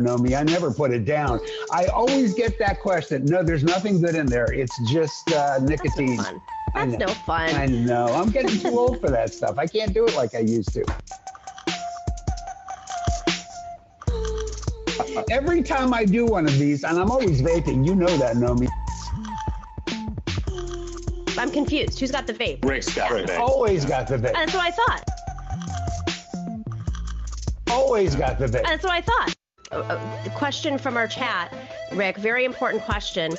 Nomi. I never put it down. I always get that question. No, there's nothing good in there. It's just nicotine. That's no fun. I know. I'm getting too old for that stuff. I can't do it like I used to. Every time I do one of these, and I'm always vaping, you know that, Nomi. I'm confused. Who's got the vape? Rick's got the vape. Always got the vape. That's what I thought. Always got the vape. That's what I thought. A question from our chat, Rick, very important question.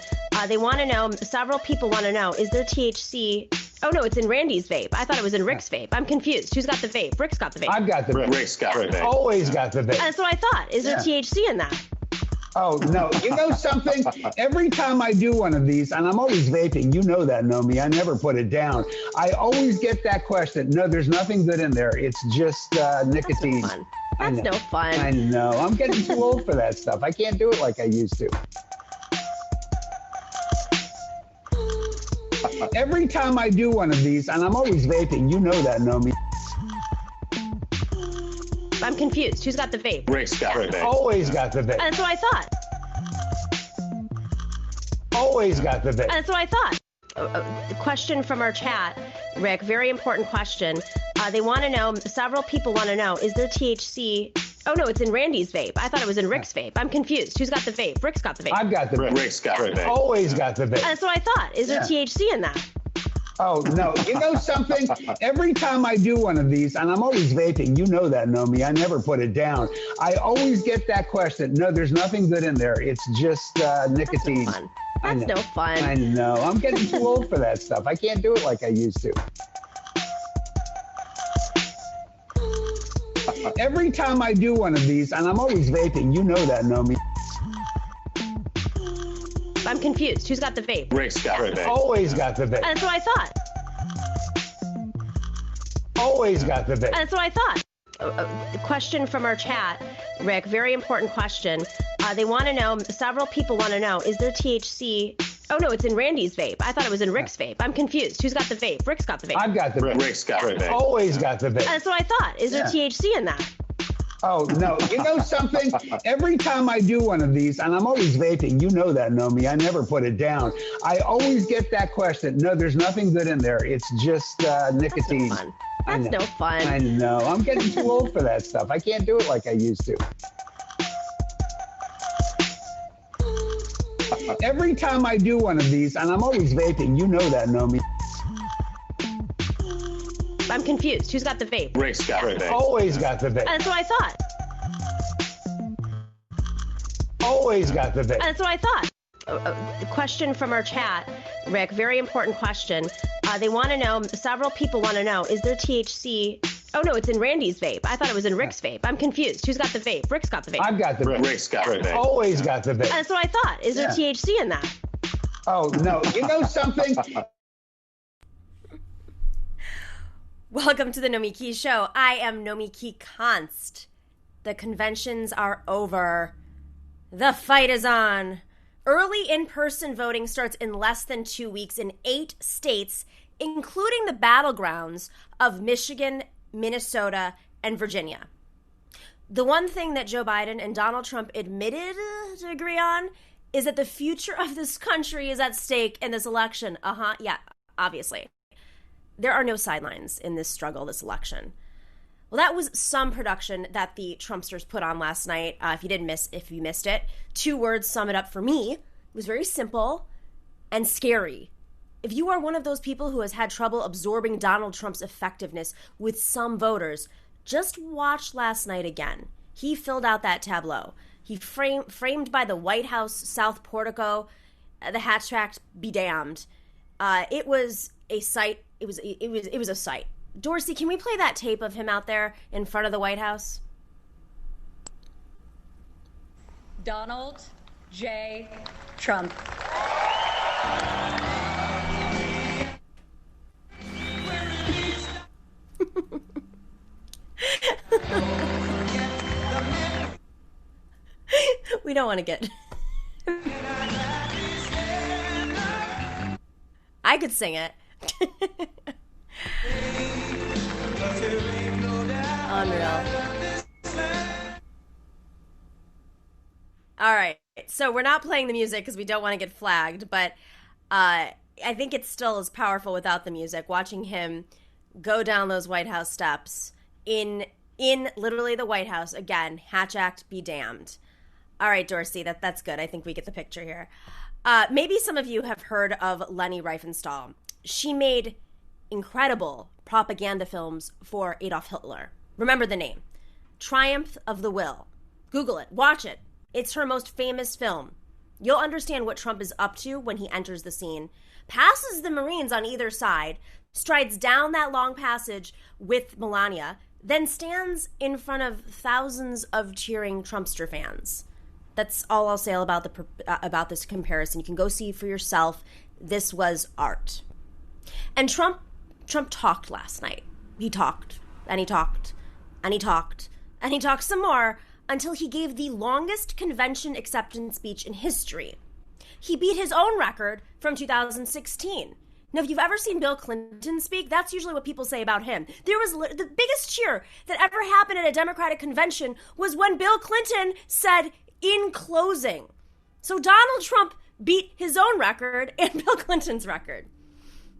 They want to know, several people want to know, is there THC? Oh, no, it's in Randy's vape. I thought it was in Rick's vape. I'm confused. Who's got the vape? Rick's got the vape. I've got the vape. Rick's got the vape. Always got the vape. That's what I thought. Is there THC in that? Oh, no. You know something? Every time I do one of these, and I'm always vaping, you know that, Nomi. I never put it down. I always get that question. No, there's nothing good in there. It's just nicotine. That's no fun. I know. I'm getting too old for that stuff. I can't do it like I used to. Every time I do one of these, and I'm always vaping, you know that, Nomi. I'm confused. Who's got the vape? Rick's got the vape. Always got the vape. That's what I thought. Always got the vape. That's what I thought. A question from our chat, Rick, very important question. They want to know, several people want to know, is there THC? Oh, no, it's in Randy's vape. I thought it was in Rick's vape. I'm confused. Who's got the vape? Rick's got the vape. I've got the vape. Rick's got the vape. Always got the vape. That's what I thought. Is there THC in that? Oh, no. You know something? Every time I do one of these, and I'm always vaping, you know that, Nomi. I never put it down. I always get that question. No, there's nothing good in there. It's just nicotine. That's no fun. I know. I'm getting too old for that stuff. I can't do it like I used to. Every time I do one of these, and I'm always vaping, you know that, Nomi. I'm confused. Who's got the vape? Rick's got the vape. Always got the vape. That's what I thought. Always got the vape. That's what I thought. A question from our chat, Rick, very important question. They want to know, several people want to know, is there THC? Oh, no, it's in Randy's vape. I thought it was in Rick's vape. I'm confused. Who's got the vape? Rick's got the vape. I've got the vape. Rick's got the vape. Always got the vape. That's what I thought. Is there THC in that? Oh, no. You know something? Every time I do one of these, and I'm always vaping, you know that, Nomi. I never put it down. I always get that question. No, there's nothing good in there. It's just nicotine. That's no fun. I know. I'm getting too old for that stuff. I can't do it like I used to. Every time I do one of these, and I'm always vaping, you know that, Nomi. I'm confused. Who's got the vape? Rick's got the vape. Always got the vape. That's what I thought. Always got the vape. That's what I thought. A question from our chat, Rick, very important question. They want to know, several people want to know, is there THC? Oh, no, it's in Randy's vape. I thought it was in Rick's vape. I'm confused. Who's got the vape? Rick's got the vape. I've got the vape. Rick's got the vape. Always got the vape. That's what I thought. Is there THC in that? Oh, no. You know something? Welcome to the Nomiki Show. I am Nomiki Konst. The conventions are over. The fight is on. Early in-person voting starts in less than 2 weeks in 8 states, including the battlegrounds of Michigan, Minnesota, and Virginia. The one thing that Joe Biden and Donald Trump admitted to agree on is that the future of this country is at stake in this election. Yeah, obviously. There are no sidelines in this struggle, this election. Well, that was some production that the Trumpsters put on last night. If you missed it, 2 words sum it up for me. It was very simple and scary. If you are one of those people who has had trouble absorbing Donald Trump's effectiveness with some voters, just watch last night again. He filled out that tableau. He framed by the White House South Portico, the hatch track be damned. It was a sight. It was a sight. Dorsey, can we play that tape of him out there in front of the White House? Donald J. Trump. We don't want to get... I could sing it. Unreal. All right. So we're not playing the music because we don't want to get flagged, but I think it still is powerful without the music. Watching him go down those White House steps in literally the White House again. Hatch Act be damned. All right, Dorsey, that's good. I think we get the picture here. Maybe some of you have heard of Leni Riefenstahl. She made incredible propaganda films for Adolf Hitler. Remember the name. Triumph of the Will. Google it. Watch it. It's her most famous film. You'll understand what Trump is up to when he enters the scene, passes the Marines on either side, strides down that long passage with Melania, then stands in front of thousands of cheering Trumpster fans. That's all I'll say about this comparison. You can go see for yourself. This was art. And Trump talked last night. He talked, and he talked, and he talked, and he talked some more until he gave the longest convention acceptance speech in history. He beat his own record from 2016. Now, if you've ever seen Bill Clinton speak, that's usually what people say about him. There was the biggest cheer that ever happened at a Democratic convention was when Bill Clinton said, "in closing." So Donald Trump beat his own record and Bill Clinton's record.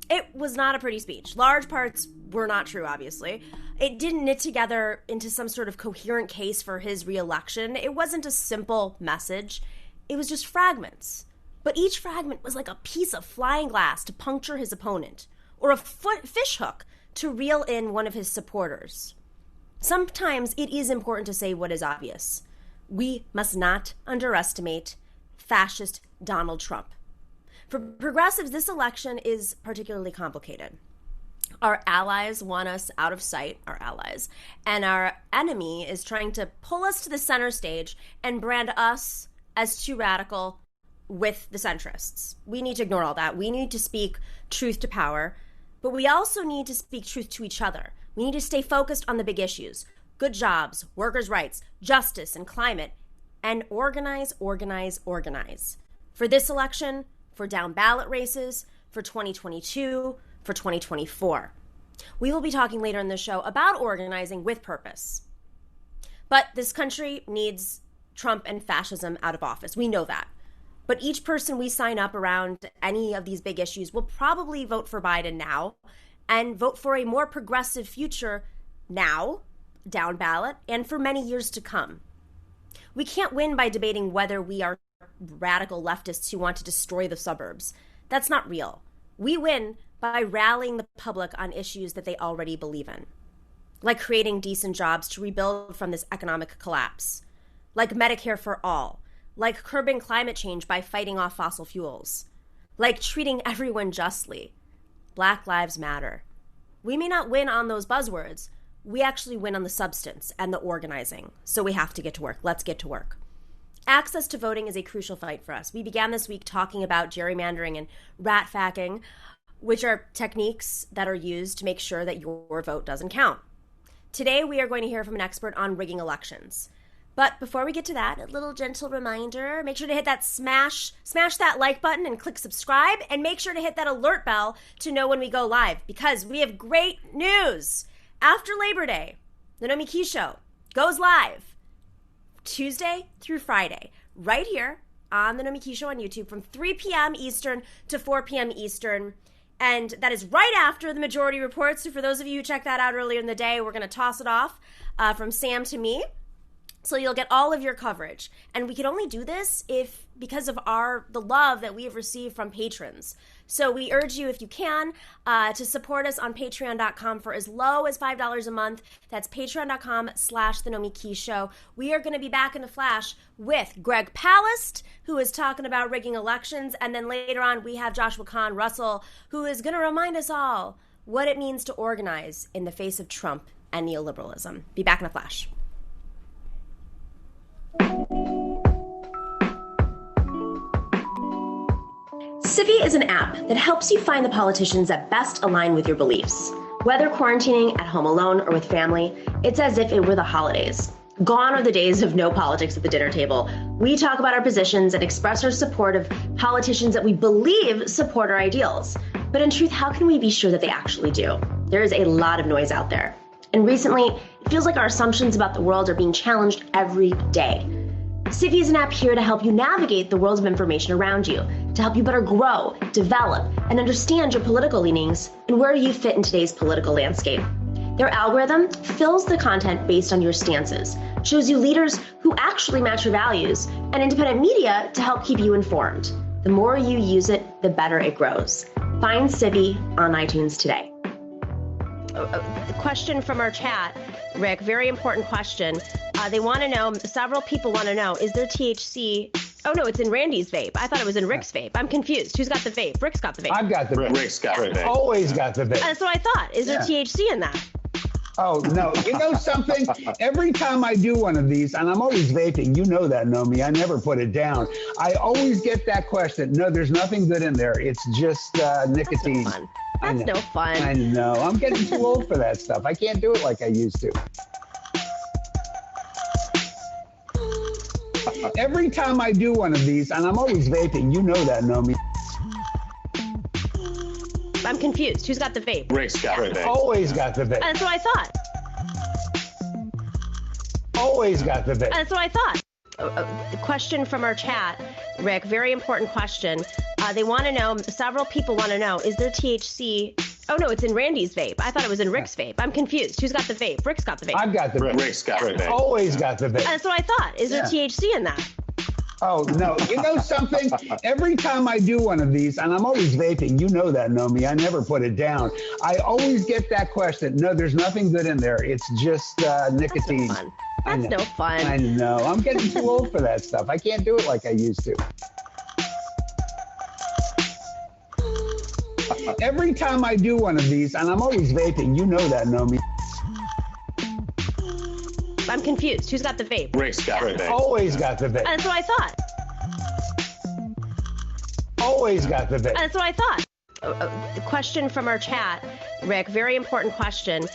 It was not a pretty speech. Large parts were not true, obviously. It didn't knit together into some sort of coherent case for his reelection. It wasn't a simple message. It was just fragments. But each fragment was like a piece of flying glass to puncture his opponent, or a fish hook to reel in one of his supporters. Sometimes it is important to say what is obvious. We must not underestimate fascist Donald Trump. For progressives, this election is particularly complicated. Our allies want us out of sight, our allies, and our enemy is trying to pull us to the center stage and brand us as too radical with the centrists. We need to ignore all that. We need to speak truth to power, but we also need to speak truth to each other. We need to stay focused on the big issues: good jobs, workers' rights, justice, and climate, and organize, organize, organize. For this election, for down ballot races, for 2022, for 2024. We will be talking later in the show about organizing with purpose. But this country needs Trump and fascism out of office. We know that. But each person we sign up around any of these big issues will probably vote for Biden now and vote for a more progressive future now, down ballot, and for many years to come. We can't win by debating whether we are radical leftists who want to destroy the suburbs. That's not real. We win by rallying the public on issues that they already believe in, like creating decent jobs to rebuild from this economic collapse, like Medicare for all, like curbing climate change by fighting off fossil fuels, like treating everyone justly. Black Lives Matter. We may not win on those buzzwords. We actually win on the substance and the organizing. So we have to get to work. Let's get to work. Access to voting is a crucial fight for us. We began this week talking about gerrymandering and rat-facking, which are techniques that are used to make sure that your vote doesn't count. Today, we are going to hear from an expert on rigging elections. But before we get to that, a little gentle reminder, make sure to hit that smash that like button and click subscribe, and make sure to hit that alert bell to know when we go live, because we have great news. After Labor Day, the Nomiki Show goes live Tuesday through Friday, right here on the Nomiki Show on YouTube from 3 p.m. Eastern to 4 p.m. Eastern. And that is right after the Majority Report. So for those of you who checked that out earlier in the day, we're going to toss it off from Sam to me. So you'll get all of your coverage. And we can only do this because of the love that we have received from patrons. So we urge you, if you can, to support us on patreon.com for as low as $5 a month. That's patreon.com/The Nomiki Show. We are going to be back in a flash with Greg Palast, who is talking about rigging elections. And then later on, we have Joshua Kahn Russell, who is going to remind us all what it means to organize in the face of Trump and neoliberalism. Be back in a flash. Civvy is an app that helps you find the politicians that best align with your beliefs. Whether quarantining at home alone or with family, it's as if it were the holidays. Gone are the days of no politics at the dinner table. We talk about our positions and express our support of politicians that we believe support our ideals. But in truth, how can we be sure that they actually do? There is a lot of noise out there. And recently, it feels like our assumptions about the world are being challenged every day. Civvy is an app here to help you navigate the world of information around you, to help you better grow, develop, and understand your political leanings and where you fit in today's political landscape. Their algorithm fills the content based on your stances, shows you leaders who actually match your values, and independent media to help keep you informed. The more you use it, the better it grows. Find Civvy on iTunes today. A question from our chat, Rick, very important question. They want to know, several people want to know, is there THC? Oh no, it's in Randy's vape. I thought it was in Rick's vape. I'm confused. Who's got the vape? Rick's got the vape. I've got the vape. Rick's got the vape. Always got the vape. That's what I thought. Is there THC in that? Oh, no. You know something? Every time I do one of these, and I'm always vaping, you know that, Nomi. I never put it down. I always get that question. No, there's nothing good in there. It's just nicotine. That's no fun. I know. I'm getting too old for that stuff. I can't do it like I used to. Every time I do one of these, and I'm always vaping, you know that, Nomi. I'm confused. Who's got the vape? Rick's got the vape. Always got the vape. That's what I thought. Always got the vape. That's what I thought. A question from our chat, Rick, very important question. They want to know, several people want to know, is there THC? Oh no, it's in Randy's vape. I thought it was in Rick's vape. I'm confused. Who's got the vape? Rick's got the vape. I've got the vape. Rick's got the vape. Always got the vape. That's what I thought. Is there THC in that? Oh, no. You know something? Every time I do one of these, and I'm always vaping, you know that, Nomi. I never put it down. I always get that question. No, there's nothing good in there. It's just nicotine. That's no fun. I know. I'm getting too old for that stuff. I can't do it like I used to. Every time I do one of these, and I'm always vaping, you know that, Nomi. I'm confused. Who's got the vape? Rick's got the vape. Always got the vape. That's what I thought. Always got the vape. That's what I thought. A question from our chat, Rick, very important question.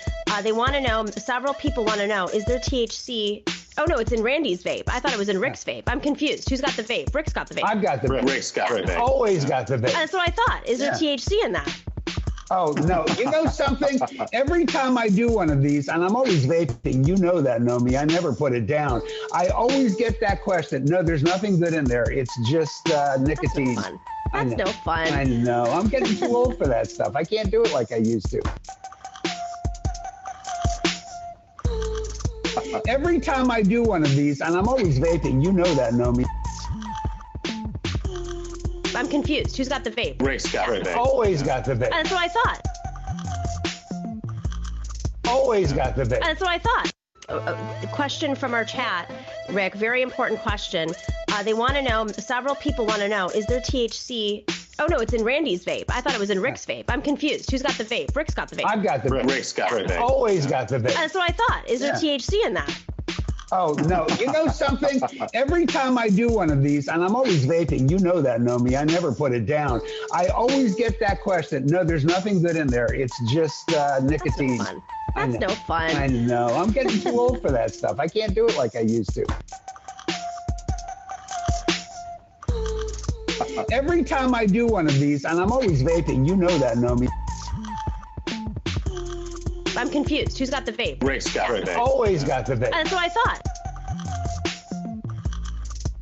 They want to know, several people want to know, is there THC? Oh no, it's in Randy's vape. I thought it was in Rick's vape. I'm confused. Who's got the vape? Rick's got the vape. I've got the vape. Rick's got the vape. Always got the vape. That's what I thought. Is there THC in that? Oh, no. You know something? Every time I do one of these, and I'm always vaping, you know that, Nomi. I never put it down. I always get that question. No, there's nothing good in there. It's just nicotine. That's no fun. I know. I'm getting too old for that stuff. I can't do it like I used to. Every time I do one of these, and I'm always vaping, you know that, Nomi. I'm confused. Who's got the vape? Rick's got the vape. Always got the vape. That's what I thought. Always got the vape. That's what I thought. A question from our chat, Rick, very important question. They want to know, several people want to know, is there THC? Oh no, it's in Randy's vape. I thought it was in Rick's vape. I'm confused. Who's got the vape? Rick's got the vape. I've got the vape. Rick's got the vape. Always got the vape. That's what I thought. Is there THC in that? Oh, no. You know something? Every time I do one of these, and I'm always vaping, you know that, Nomi. I never put it down. I always get that question. No, there's nothing good in there. It's just nicotine. That's no fun. I know. I'm getting too old for that stuff. I can't do it like I used to. Every time I do one of these, and I'm always vaping, you know that, Nomi. I'm confused. Who's got the vape? Rick's got the vape. Always got the vape. That's what I thought.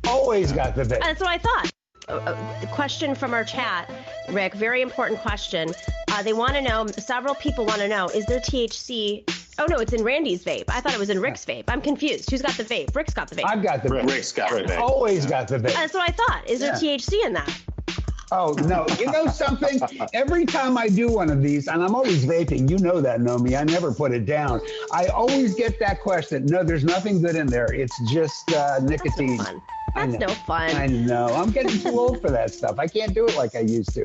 Always got the vape. That's what I thought. A question from our chat, Rick, very important question. They want to know, several people want to know, is there THC? Oh no, it's in Randy's vape. I thought it was in Rick's vape. I'm confused. Who's got the vape? Rick's got the vape. I've got the vape. Rick's got the vape. Always got the vape. That's what I thought. Is there THC in that? Oh, no. You know something? Every time I do one of these, and I'm always vaping, you know that, Nomi. I never put it down. I always get that question. No, there's nothing good in there. It's just nicotine. That's no fun. I know. I'm getting too old for that stuff. I can't do it like I used to.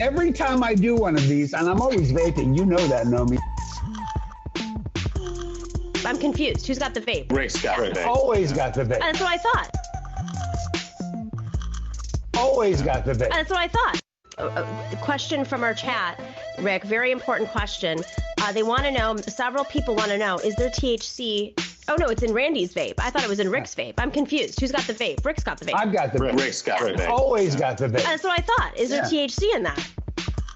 Every time I do one of these, and I'm always vaping, you know that, Nomi. I'm confused. Who's got the vape? Rick's got the vape. Always got the vape. That's what I thought. Always got the vape. That's what I thought. A question from our chat, Rick, very important question. They want to know, several people want to know, is there THC? Oh no, it's in Randy's vape. I thought it was in Rick's vape. I'm confused. Who's got the vape? Rick's got the vape. I've got the vape. Rick's got the vape. Always got the vape. That's what I thought. Is there THC in that?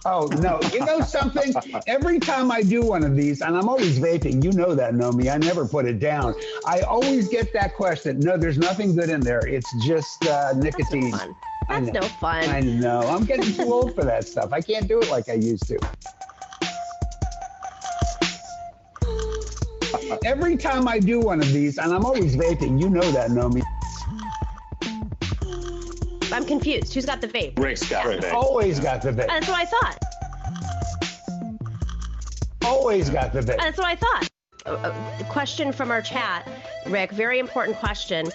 Oh, no. You know something? Every time I do one of these, and I'm always vaping, you know that, Nomi. I never put it down. I always get that question. No, there's nothing good in there. It's just nicotine. That's no fun. I know. I'm getting too old for that stuff. I can't do it like I used to. Every time I do one of these, and I'm always vaping, you know that, Nomi. I'm confused. Who's got the vape? Rick's got the vape. Always got the vape. That's what I thought. Always got the vape. That's what I thought. A question from our chat, Rick. Very important question.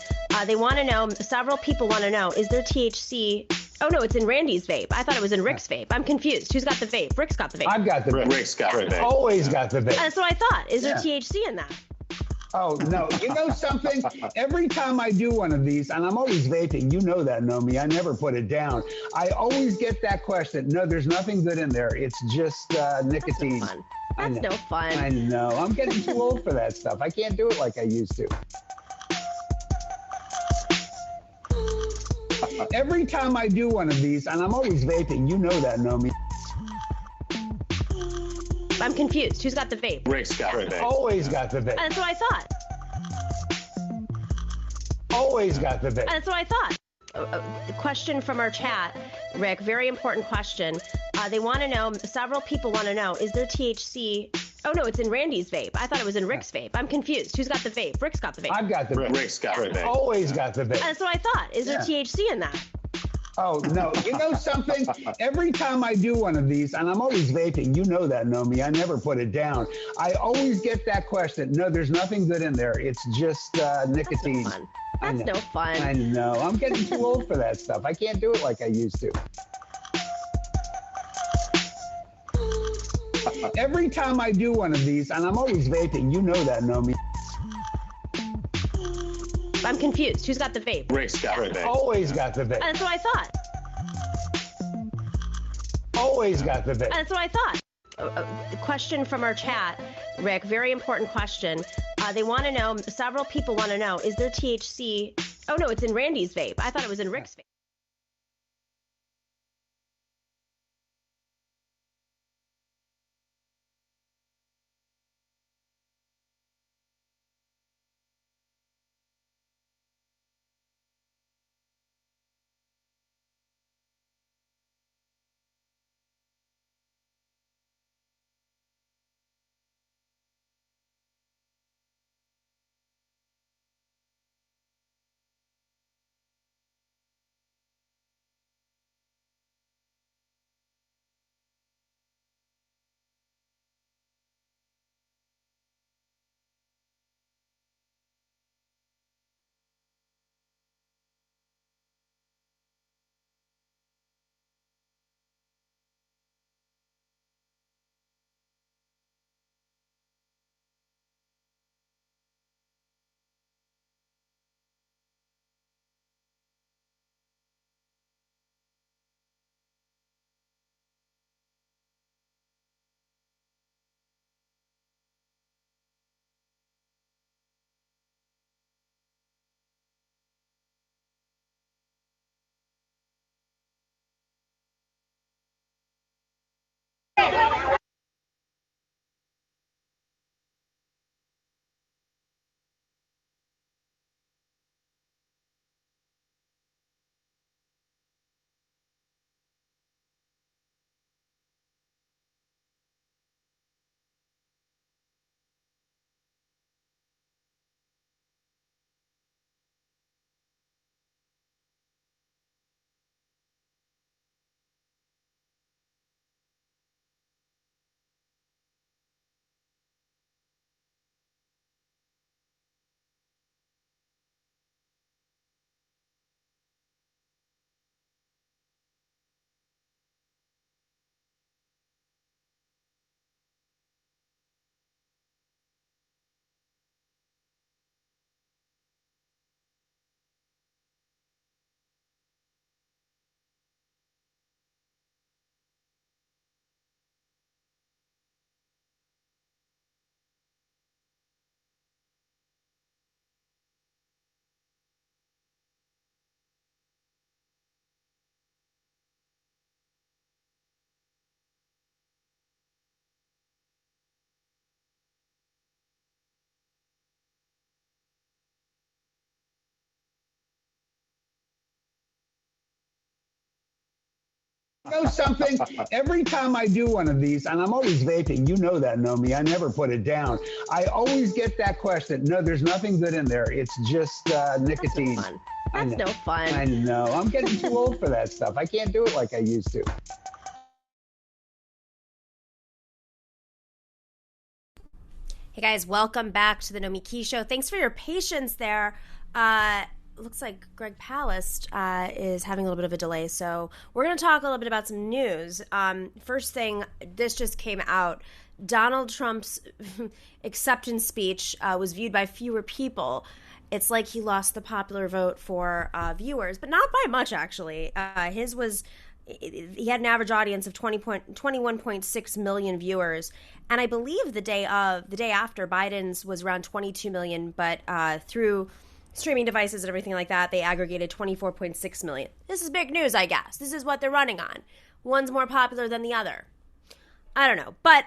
They want to know. Several people want to know. Is there THC? Oh no, it's in Randy's vape. I thought it was in Rick's vape. I'm confused. Who's got the vape? Rick's got the vape. I've got the vape. Rick's got the vape. Always got the vape. That's what I thought. Is there THC in that? Oh, no. You know something? Every time I do one of these, and I'm always vaping, you know that, Nomi. I never put it down. I always get that question. No, there's nothing good in there. It's just nicotine. That's no fun. I know. I'm getting too old for that stuff. I can't do it like I used to. Every time I do one of these, and I'm always vaping, you know that, Nomi. I'm confused. Who's got the vape? Rick's got the vape. Always got the vape. That's what I thought. Always got the vape. That's what I thought. A question from our chat, Rick. Very important question. They want to know. Several people want to know. Is there THC? Oh no, it's in Randy's vape. I thought it was in Rick's vape. I'm confused. Who's got the vape? Rick's got the vape. I've got the vape. Rick's got the vape. Always got the vape. That's what I thought. Is there THC in that? Oh, no. You know something? Every time I do one of these, and I'm always vaping, you know that, Nomi. I never put it down. I always get that question. No, there's nothing good in there. It's just nicotine. That's no fun. I know. I'm getting too old for that stuff. I can't do it like I used to. Every time I do one of these, and I'm always vaping, you know that, Nomi. I'm confused. Who's got the vape? Rick's got the vape. Always got the vape. That's what I thought. Always got the vape. That's what I thought. A question from our chat, Rick. Very important question. They want to know. Several people want to know. Is there THC? Oh no, it's in Randy's vape. I thought it was in Rick's vape. Know something? Every time I do one of these, and I'm always vaping, you know that, Nomi. I never put it down. I always get that question. No, there's nothing good in there. It's just nicotine. That's no fun. I know. I'm getting too old for that stuff. I can't do it like I used to. Hey guys, welcome back to the Nomiki Show. Thanks for your patience there. Looks like Greg Palast is having a little bit of a delay, so we're going to talk a little bit about some news. First thing, this just came out. Donald Trump's acceptance speech was viewed by fewer people. It's like he lost the popular vote for viewers, but not by much, actually. He had an average audience of 21.6 million viewers, and I believe the day after, Biden's was around 22 million, but through streaming devices and everything like that, they aggregated 24.6 million. This is big news, I guess. This is what they're running on. One's more popular than the other. I don't know. But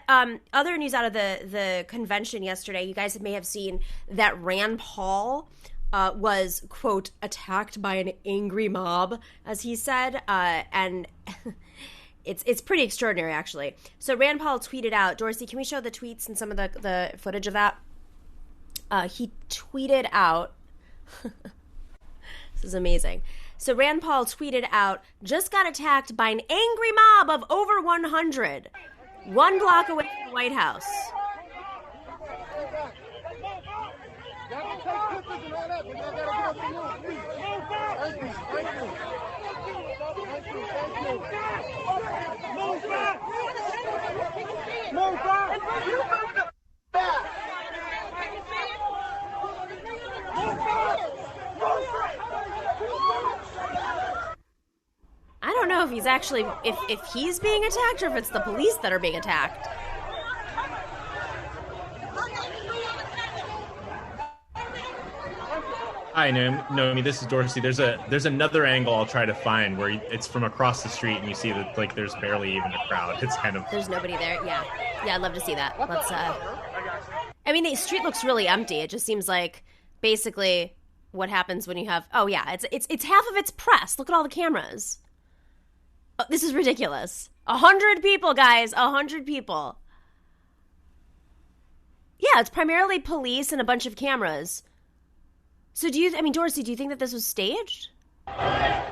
other news out of the convention yesterday, you guys may have seen that Rand Paul was, quote, attacked by an angry mob, as he said. And it's pretty extraordinary, actually. So Rand Paul tweeted out, Dorsey, can we show the tweets and some of the footage of that? He tweeted out, this is amazing. So Rand Paul tweeted out, just got attacked by an angry mob of over 100, 1 block away from the White House. I don't know if he's actually, if he's being attacked or if it's the police that are being attacked. Hi, Nomi. This is Dorsey. There's another angle I'll try to find where it's from across the street and you see that like there's barely even a crowd. It's kind of there's nobody there. Yeah, I'd love to see that. Let's. I mean, the street looks really empty. It just seems like basically what happens when you have. Oh yeah, it's half of it's press. Look at all the cameras. Oh, this is ridiculous. 100 people, guys. 100 people. Yeah, it's primarily police and a bunch of cameras. So Dorsey, do you think that this was staged? I'm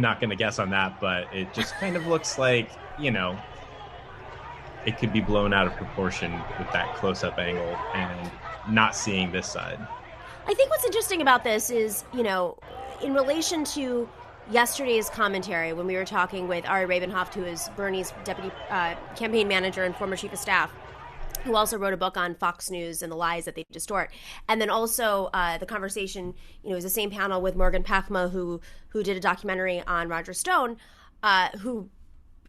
not going to guess on that, but it just kind of looks like, it could be blown out of proportion with that close-up angle and not seeing this side. I think what's interesting about this is, in relation to yesterday's commentary when we were talking with Ari Rabenhoft, who is Bernie's deputy campaign manager and former chief of staff, who also wrote a book on Fox News and the lies that they distort. And then also the conversation, is the same panel with Morgan Pachma, who did a documentary on Roger Stone, who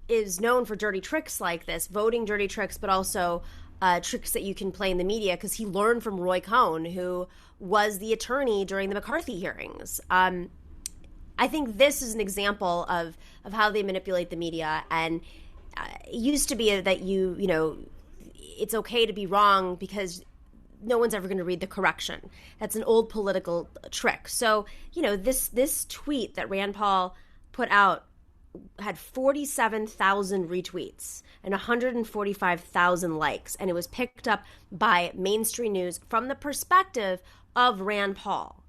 is known for dirty tricks like this, voting dirty tricks, but also tricks that you can play in the media, because he learned from Roy Cohn, who was the attorney during the McCarthy hearings. I think this is an example of how they manipulate the media. And it used to be that it's okay to be wrong because no one's ever going to read the correction. That's an old political trick. So, this tweet that Rand Paul put out had 47,000 retweets and 145,000 likes, and it was picked up by mainstream news from the perspective of Rand Paul.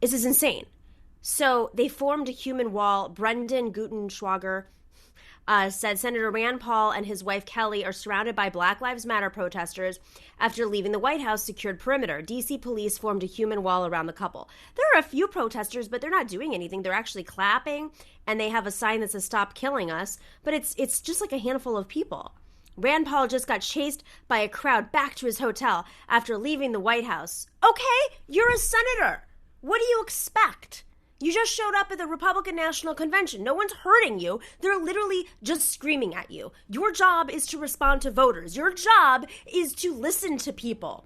This is insane. So they formed a human wall. Brendan Gutenschwager said Senator Rand Paul and his wife Kelly are surrounded by Black Lives Matter protesters after leaving the White House secured perimeter. D.C. police formed a human wall around the couple. There are a few protesters, but they're not doing anything. They're actually clapping, and they have a sign that says "Stop killing us." But it's just like a handful of people. Rand Paul just got chased by a crowd back to his hotel after leaving the White House. Okay, you're a senator. What do you expect? You just showed up at the Republican National Convention. No one's hurting you. They're literally just screaming at you. Your job is to respond to voters. Your job is to listen to people.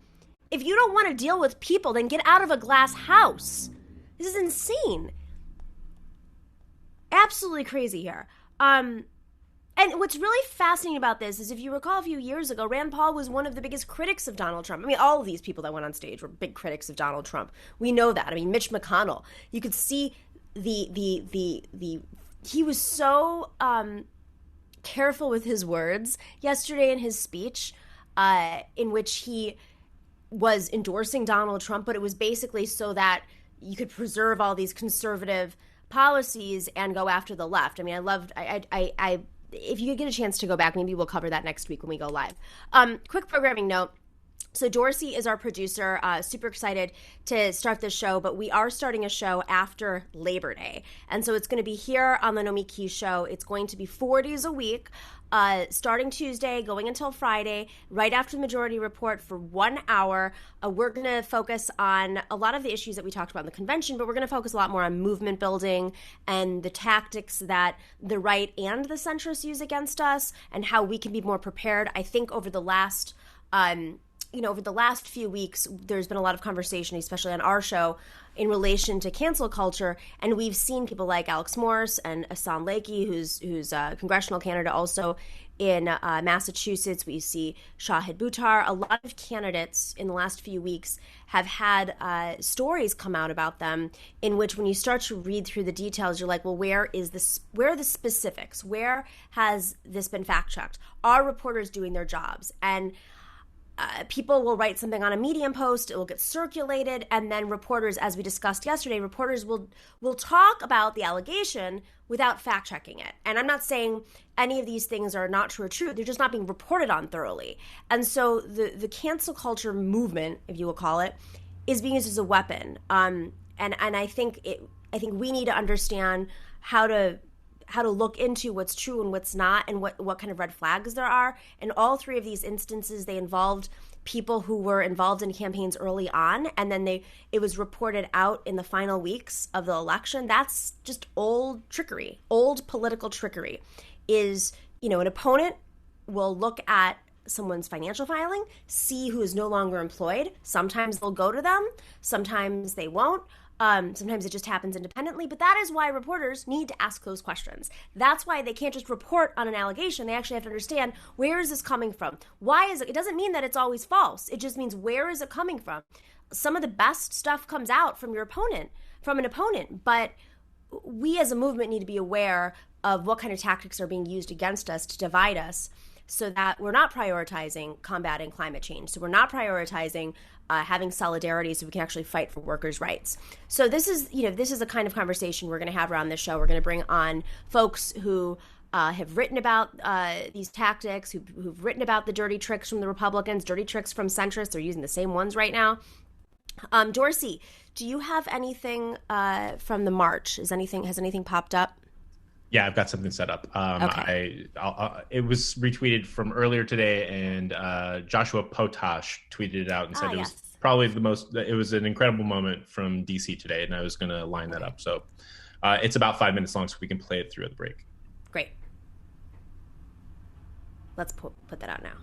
If you don't want to deal with people, then get out of a glass house. This is insane. Absolutely crazy here. And what's really fascinating about this is, if you recall a few years ago, Rand Paul was one of the biggest critics of Donald Trump. I mean, all of these people that went on stage were big critics of Donald Trump. We know that. I mean, Mitch McConnell. You could see he was so careful with his words yesterday in his speech, in which he was endorsing Donald Trump, but it was basically so that you could preserve all these conservative policies and go after the left. I mean, I if you get a chance to go back, maybe we'll cover that next week when we go live. Quick programming note. So Dorsey is our producer, super excited to start this show, but we are starting a show after Labor Day. And so it's going to be here on the Nomiki show. It's going to be 4 days a week, starting Tuesday, going until Friday, right after the Majority Report for 1 hour. We're going to focus on a lot of the issues that we talked about in the convention, but we're going to focus a lot more on movement building and the tactics that the right and the centrists use against us and how we can be more prepared. I think over the last over the last few weeks, there's been a lot of conversation, especially on our show, in relation to cancel culture. And we've seen people like Alex Morse and Asan Lakey, who's a congressional candidate also in Massachusetts. We see Shahid Buttar. A lot of candidates in the last few weeks have had stories come out about them in which when you start to read through the details, you're like, well, where are the specifics? Where has this been fact-checked? Are reporters doing their jobs? And people will write something on a Medium post, it will get circulated, and then reporters, as we discussed yesterday, reporters will talk about the allegation without fact-checking it. And I'm not saying any of these things are not true or true, they're just not being reported on thoroughly. And so the cancel culture movement, if you will call it, is being used as a weapon. And I think we need to understand how to look into what's true and what's not and what kind of red flags there are. In all three of these instances, they involved people who were involved in campaigns early on, and then it was reported out in the final weeks of the election. That's just old trickery. Old political trickery is, an opponent will look at someone's financial filing, see who is no longer employed. Sometimes they'll go to them. Sometimes they won't. Sometimes it just happens independently, but that is why reporters need to ask those questions. That's why they can't just report on an allegation. They actually have to understand, where is this coming from? Why is it? It doesn't mean that it's always false. It just means, where is it coming from? Some of the best stuff comes out from an opponent, but we as a movement need to be aware of what kind of tactics are being used against us to divide us, so that we're not prioritizing combating climate change. So we're not prioritizing having solidarity so we can actually fight for workers' rights. So this is a kind of conversation we're going to have around this show. We're going to bring on folks who have written about these tactics, who've written about the dirty tricks from the Republicans, dirty tricks from centrists. They're using the same ones right now. Dorsey, do you have anything from the march? Has anything popped up? Yeah, I've got something set up. Okay. It was retweeted from earlier today, and Joshua Potash tweeted it out and said it was probably it was an incredible moment from DC today, and I was going to line that up. So it's about 5 minutes long, so we can play it through at the break. Great. Let's put that out now.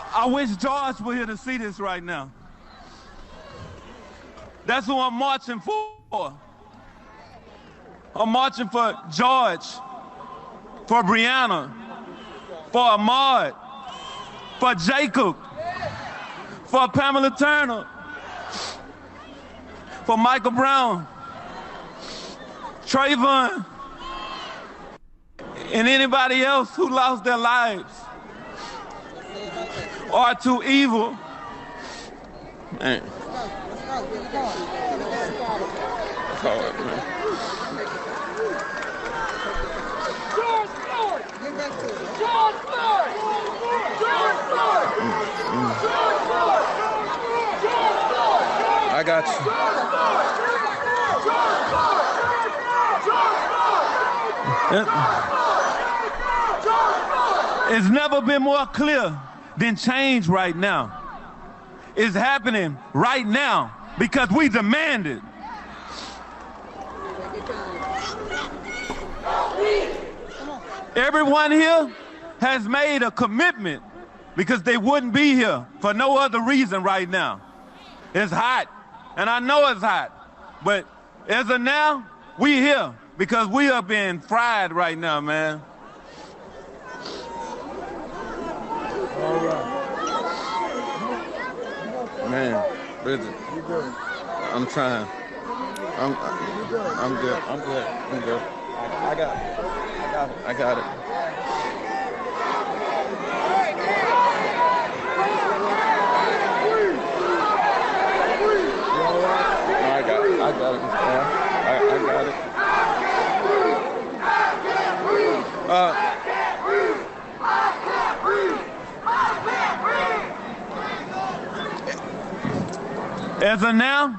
I wish George were here to see this right now. That's who I'm marching for. I'm marching for George, for Brianna, for Ahmaud, for Jacob, for Pamela Turner, for Michael Brown, Trayvon, and anybody else who lost their lives or are too evil. Man. I got you. It's never been more clear than change right now. It's happening right now because we demand it. Everyone here has made a commitment because they wouldn't be here for no other reason right now. It's hot, and I know it's hot, but as of now, we here because we are being fried right now, man. All right. Man, Bridget. You good? I'm trying. I'm good. I'm good. I'm good. I got it. I got it. You all right? I got it. I got it. As of now,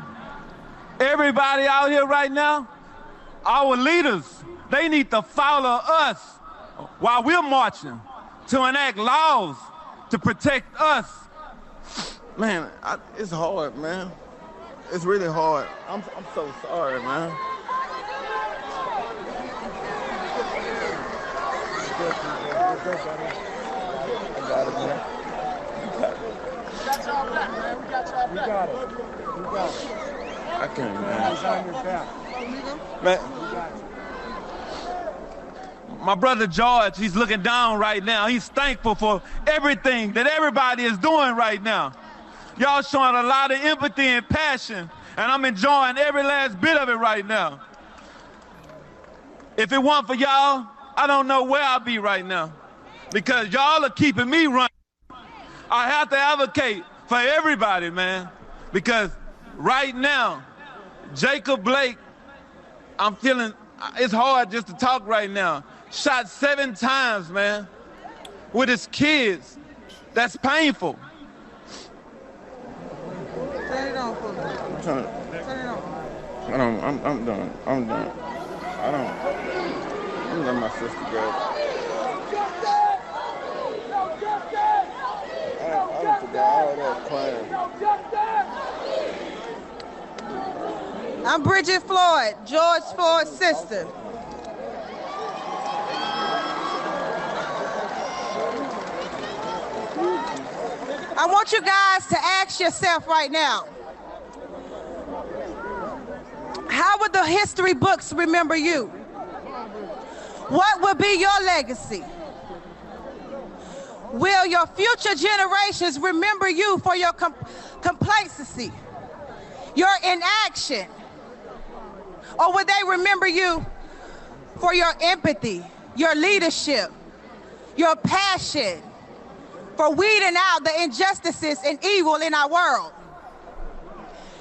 everybody out here right now, our leaders, they need to follow us while we're marching to enact laws to protect us. Man, it's hard, man. It's really hard. I'm so sorry, man. We got it. I can't, man. On your back. Man, my brother George, he's looking down right now. He's thankful for everything that everybody is doing right now. Y'all showing a lot of empathy and passion, and I'm enjoying every last bit of it right now. If it weren't for y'all, I don't know where I'll be right now, because y'all are keeping me running. I have to advocate for everybody, man, because right now, Jacob Blake, I'm feeling, it's hard just to talk right now. Shot 7 times, man, with his kids. That's painful. Turn it on for me. I'm trying to, Turn it on. I'm done. I'm done. I'm letting my sister go. I don't forget all that crying. I'm Bridget Floyd, George Floyd's sister. I want you guys to ask yourself right now, how would the history books remember you? What will be your legacy? Will your future generations remember you for your complacency, your inaction? Or will they remember you for your empathy, your leadership, your passion for weeding out the injustices and evil in our world?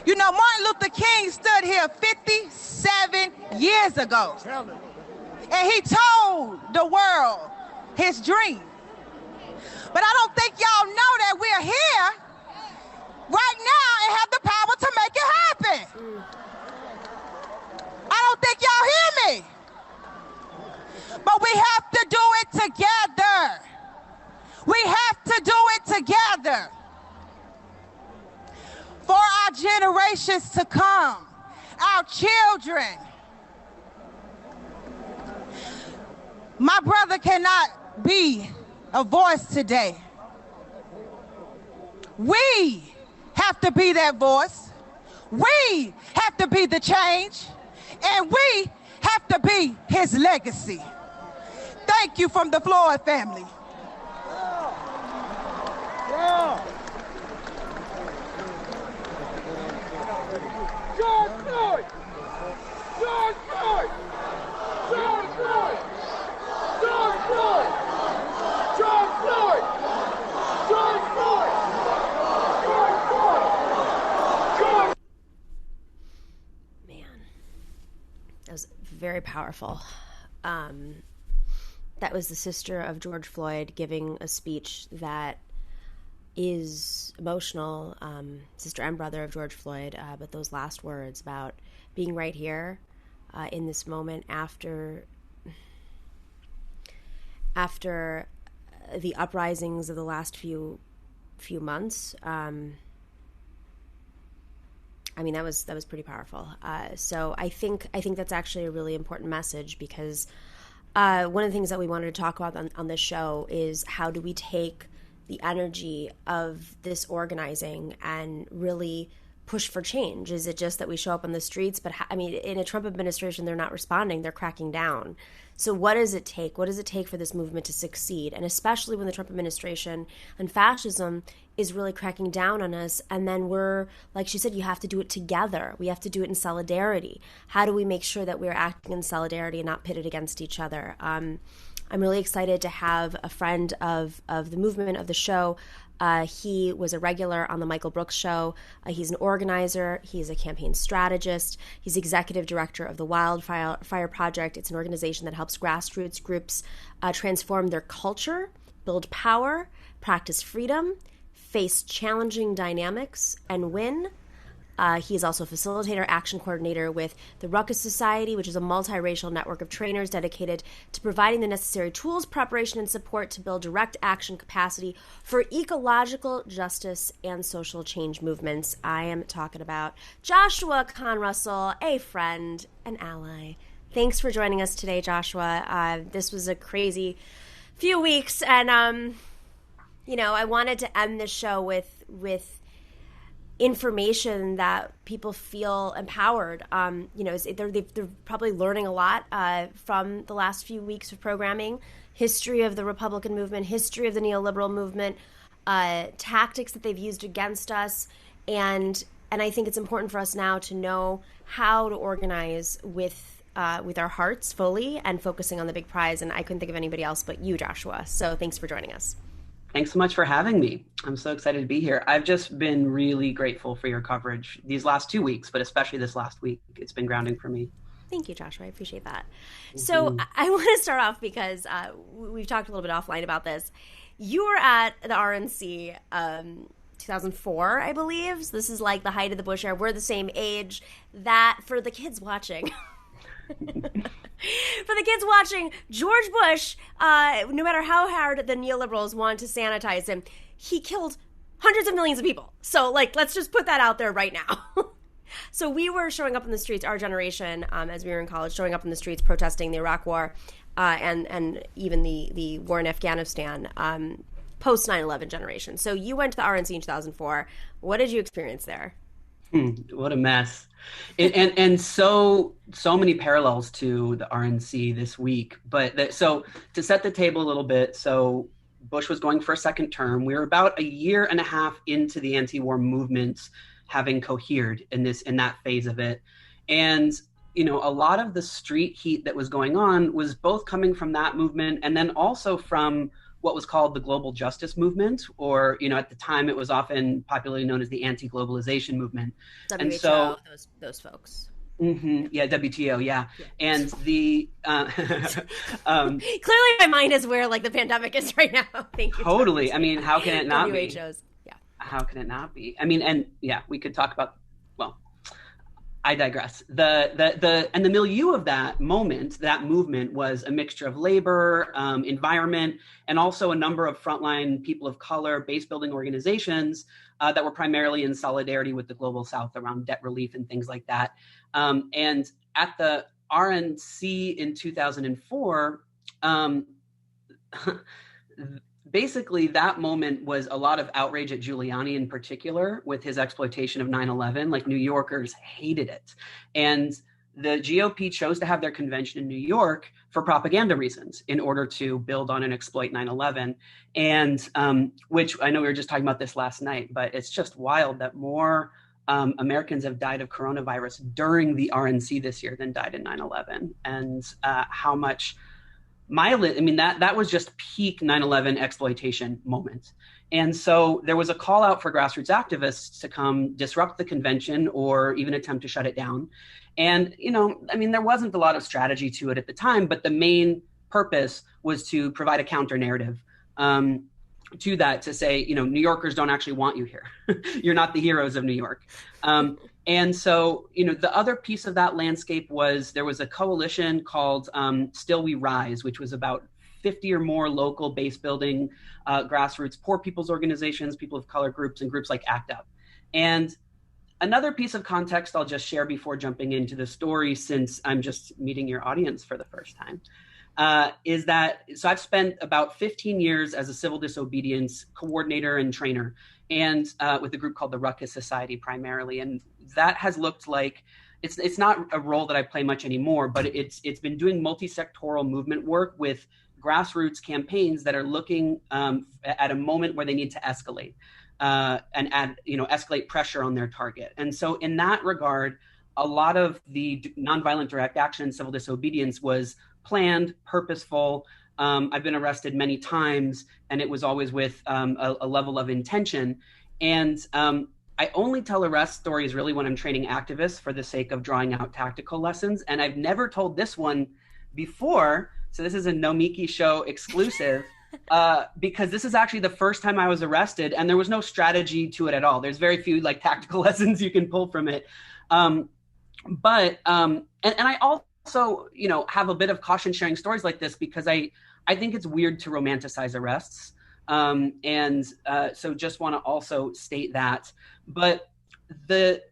You know, Martin Luther King stood here 57 years ago, and he told the world his dream. But I don't think y'all know that we're here right now and have the power to make it happen. I don't think y'all hear me. But we have to do it together. We have to do it together for our generations to come, our children. My brother cannot be a voice today. We have to be that voice. We have to be the change. And we have to be his legacy. Thank you from the Floyd family. George Floyd! George Floyd! George Floyd! George Floyd! George Floyd! George Floyd! George Floyd! George. Man, that was very powerful. That was the sister of George Floyd giving a speech that is emotional, sister and brother of George Floyd, but those last words about being right here in this moment after the uprisings of the last few months. I mean, that was pretty powerful. So I think that's actually a really important message, because one of the things that we wanted to talk about on this show is how do we take the energy of this organizing and really push for change? Is it just that we show up on the streets? But I mean, in a Trump administration, they're not responding, they're cracking down. So what does it take? What does it take for this movement to succeed? And especially when the Trump administration and fascism is really cracking down on us. And then we're, like she said, you have to do it together. We have to do it in solidarity. How do we make sure that we're acting in solidarity and not pitted against each other? I'm really excited to have a friend of the movement, of the show. He was a regular on the Michael Brooks show. He's an organizer. He's a campaign strategist. He's executive director of the Wildfire Project. It's an organization that helps grassroots groups transform their culture, build power, practice freedom, face challenging dynamics, and win. He is also a facilitator, action coordinator with the Ruckus Society, which is a multiracial network of trainers dedicated to providing the necessary tools, preparation, and support to build direct action capacity for ecological justice and social change movements. I am talking about Joshua Kahn Russell, a friend, an ally. Thanks for joining us today, Joshua. This was a crazy few weeks, and I wanted to end the show with information that people feel empowered. They're probably learning a lot from the last few weeks of programming, history of the Republican movement, history of the neoliberal movement, tactics that they've used against us, and I think it's important for us now to know how to organize with our hearts fully and focusing on the big prize. And I couldn't think of anybody else but you, Joshua. So thanks for joining us. Thanks so much for having me. I'm so excited to be here. I've just been really grateful for your coverage these last 2 weeks, but especially this last week. It's been grounding for me. Thank you, Joshua. I appreciate that. So I want to start off because we've talked a little bit offline about this. You were at the RNC 2004, I believe. So this is like the height of the Bush era. We're the same age. That, for the kids watching... For the kids watching, George Bush, no matter how hard the neoliberals want to sanitize him, he killed hundreds of millions of people. So, let's just put that out there right now. So we were showing up in the streets, our generation, as we were in college, showing up in the streets protesting the Iraq War and even the war in Afghanistan, post 9/11 generation. So you went to the RNC in 2004. What did you experience there? What a mess. And so many parallels to the RNC this week. But so to set the table a little bit, so Bush was going for a second term. We were about a year and a half into the anti-war movement having cohered in that phase of it. And, a lot of the street heat that was going on was both coming from that movement and then also from what was called the global justice movement, or, at the time it was often popularly known as the anti-globalization movement. WHO, and so those folks. Yeah, WTO, yeah. And the clearly my mind is where the pandemic is right now. Thank you. Totally. I mean, how can it not be? WHO's, yeah. How can it not be? I mean, and yeah, we could talk about. Well, I digress. The milieu of that movement was a mixture of labor, environment, and also a number of frontline people of color, base building organizations that were primarily in solidarity with the global South around debt relief and things like that. And at the RNC in 2004, basically, that moment was a lot of outrage at Giuliani in particular with his exploitation of 9/11. New Yorkers hated it. And the GOP chose to have their convention in New York for propaganda reasons in order to build on and exploit 9/11. And which I know we were just talking about this last night, but it's just wild that more Americans have died of coronavirus during the RNC this year than died in 9/11. And how much... that was just peak 9/11 exploitation moment. And so there was a call out for grassroots activists to come disrupt the convention or even attempt to shut it down. And, there wasn't a lot of strategy to it at the time, but the main purpose was to provide a counter narrative to that, to say, New Yorkers don't actually want you here. You're not the heroes of New York. And so, the other piece of that landscape was there was a coalition called Still We Rise, which was about 50 or more local base building, grassroots, poor people's organizations, people of color groups, and groups like ACT UP. And another piece of context I'll just share before jumping into the story, since I'm just meeting your audience for the first time, is that, so I've spent about 15 years as a civil disobedience coordinator and trainer. and with a group called the Ruckus Society primarily. And that has looked like, it's not a role that I play much anymore, but it's been doing multi-sectoral movement work with grassroots campaigns that are looking at a moment where they need to escalate and escalate pressure on their target. And so in that regard, a lot of the nonviolent direct action and civil disobedience was planned, purposeful. I've been arrested many times, and it was always with a level of intention. And I only tell arrest stories really when I'm training activists for the sake of drawing out tactical lessons. And I've never told this one before. So this is a Nomiki show exclusive because this is actually the first time I was arrested, and there was no strategy to it at all. There's very few like tactical lessons you can pull from it. And I also, have a bit of caution sharing stories like this because I think it's weird to romanticize arrests. So just want to also state that. But the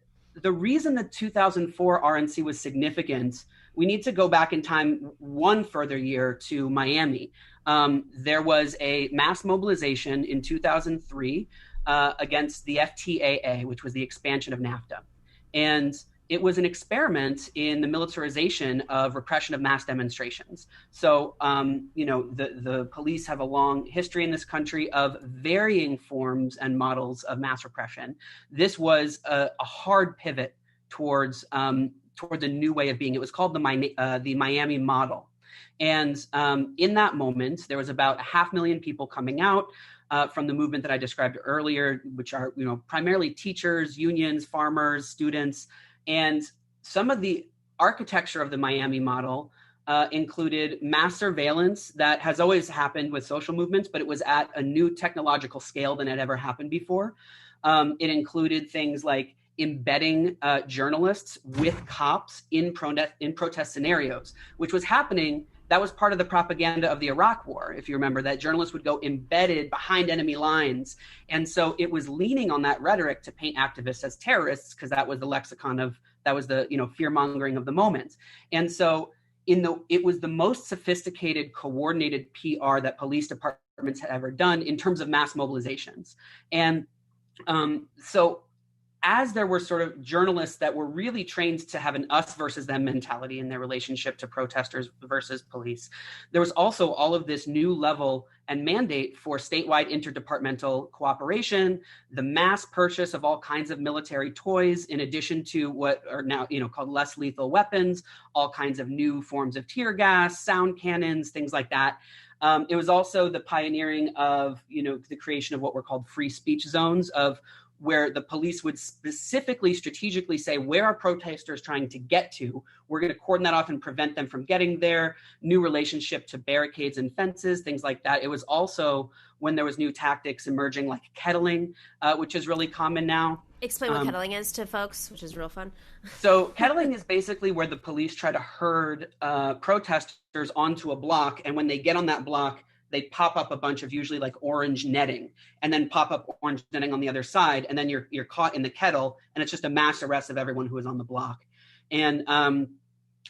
reason the 2004 RNC was significant, we need to go back in time one further year to Miami. There was a mass mobilization in 2003 against the FTAA, which was the expansion of NAFTA. And it was an experiment in the militarization of repression of mass demonstrations. So, the police have a long history in this country of varying forms and models of mass repression. This was a hard pivot towards a new way of being. It was called the Miami model. And in that moment, there was about 500,000 people coming out from the movement that I described earlier, which are, primarily teachers, unions, farmers, students. And some of the architecture of the Miami model included mass surveillance that has always happened with social movements, but it was at a new technological scale than had ever happened before. It included things like embedding journalists with cops in protest scenarios, which was happening. That was part of the propaganda of the Iraq War, if you remember, that journalists would go embedded behind enemy lines. And so it was leaning on that rhetoric to paint activists as terrorists, because that was the lexicon of, that was the fear-mongering of the moment. And so it was the most sophisticated, coordinated PR that police departments had ever done in terms of mass mobilizations. And so as there were sort of journalists that were really trained to have an us versus them mentality in their relationship to protesters versus police, there was also all of this new level and mandate for statewide interdepartmental cooperation, the mass purchase of all kinds of military toys, in addition to what are now, called less lethal weapons, all kinds of new forms of tear gas, sound cannons, things like that. It was also the pioneering of, the creation of what were called free speech zones, of where the police would specifically, strategically say, where are protesters trying to get to? We're going to cordon that off and prevent them from getting there. New relationship to barricades and fences, things like that. It was also when there was new tactics emerging like kettling, which is really common now. Explain what kettling is to folks, which is real fun. So kettling is basically where the police try to herd protesters onto a block. And when they get on that block, they pop up a bunch of usually like orange netting, and then pop up orange netting on the other side. And then you're caught in the kettle, and it's just a mass arrest of everyone who is on the block. And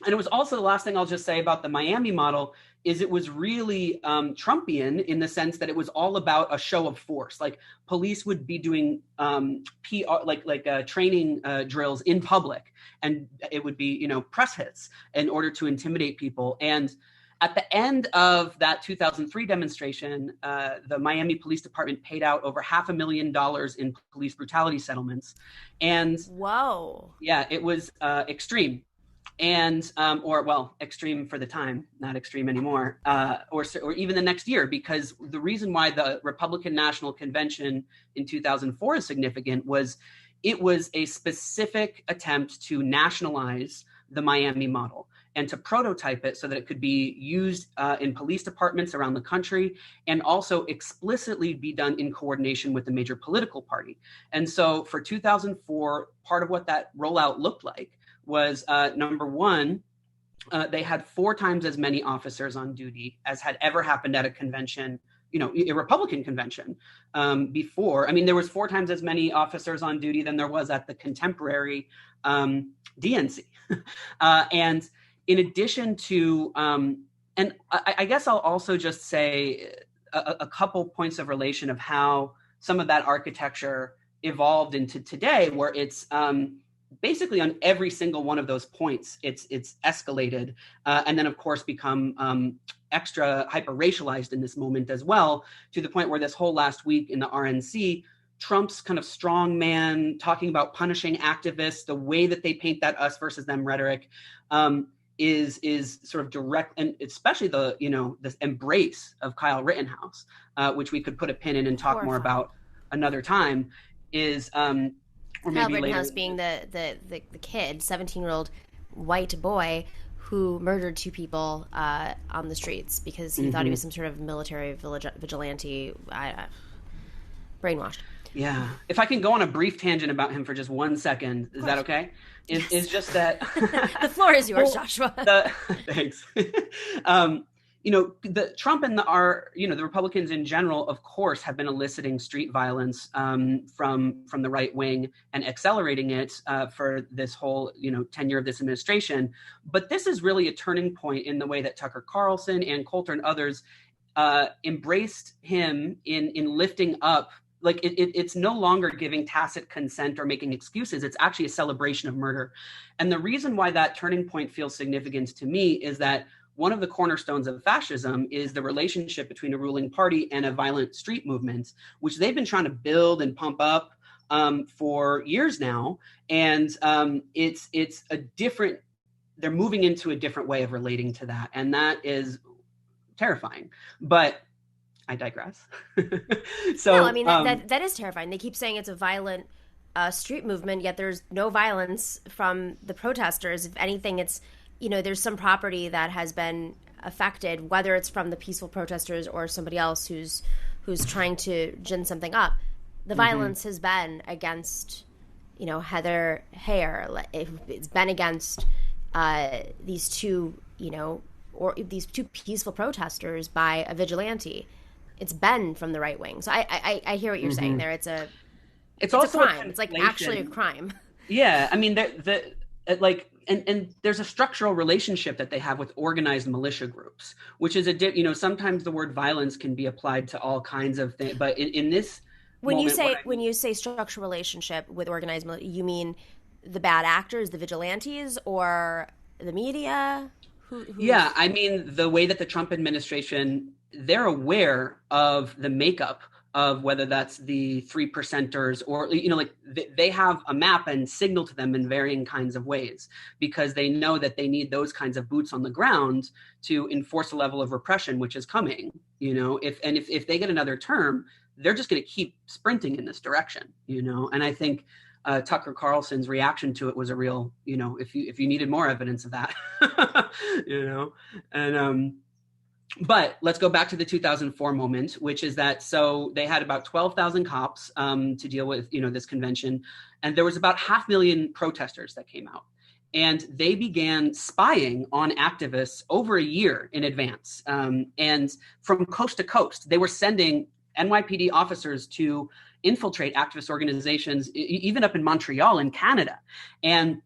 it was also, the last thing I'll just say about the Miami model is it was really Trumpian in the sense that it was all about a show of force. Like police would be doing PR, like training drills in public, and it would be, press hits in order to intimidate people. And at the end of that 2003 demonstration, the Miami Police Department paid out over $500,000 in police brutality settlements. And whoa. Yeah, it was extreme. And, extreme for the time, not extreme anymore, or even the next year, because the reason why the Republican National Convention in 2004 is significant was it was a specific attempt to nationalize the Miami model and to prototype it so that it could be used in police departments around the country, and also explicitly be done in coordination with the major political party. And so for 2004, part of what that rollout looked like was, number one, they had 4 times as many officers on duty as had ever happened at a convention, a Republican convention before. I mean, there was 4 times as many officers on duty than there was at the contemporary DNC. And in addition to, and I guess I'll also just say a couple points of relation of how some of that architecture evolved into today, where it's basically on every single one of those points, it's escalated, and then of course become extra hyper-racialized in this moment as well, to the point where this whole last week in the RNC, Trump's kind of strong man talking about punishing activists, the way that they paint that us versus them rhetoric, is sort of direct, and especially this embrace of Kyle Rittenhouse, which we could put a pin in and talk more about another time, is or maybe Kyle later. Rittenhouse being the kid, 17-year-old white boy who murdered 2 people on the streets because he thought he was some sort of military vigilante, brainwashed. Yeah. If I can go on a brief tangent about him for just 1 second, is that okay? Is just that the floor is yours, Joshua. Thanks. The Trump and the Republicans in general, of course, have been eliciting street violence from the right wing and accelerating it for this whole tenure of this administration. But this is really a turning point in the way that Tucker Carlson and Coulter and others embraced him in lifting up. Like it's no longer giving tacit consent or making excuses. It's actually a celebration of murder. And the reason why that turning point feels significant to me is that one of the cornerstones of fascism is the relationship between a ruling party and a violent street movement, which they've been trying to build and pump up for years now. And it's a different, they're moving into a different way of relating to that. And that is terrifying. But I digress. So no, I mean that is terrifying. They keep saying it's a violent street movement, yet there's no violence from the protesters. If anything, it's there's some property that has been affected, whether it's from the peaceful protesters or somebody else who's trying to gin something up. The violence has been against Heather Heyer. It's been against these two these 2 peaceful protesters by a vigilante. It's been from the right wing. So I hear what you're saying there. It's also a crime. It's like actually a crime. Yeah. I mean, and there's a structural relationship that they have with organized militia groups, which is sometimes the word violence can be applied to all kinds of things. But in this when you say structural relationship with organized militia, you mean the bad actors, the vigilantes, or the media? Yeah. I mean, the way that the Trump administration, they're aware of the makeup of whether that's the 3%ers or, they have a map and signal to them in varying kinds of ways, because they know that they need those kinds of boots on the ground to enforce a level of repression, which is coming, if they get another term, they're just going to keep sprinting in this direction, and I think Tucker Carlson's reaction to it was a real, if you needed more evidence of that, and, but let's go back to the 2004 moment, which is that, so they had about 12,000 cops to deal with, this convention. And there was about 500,000 protesters that came out. And they began spying on activists over a year in advance. And from coast to coast, they were sending NYPD officers to infiltrate activist organizations, even up in Montreal in Canada. And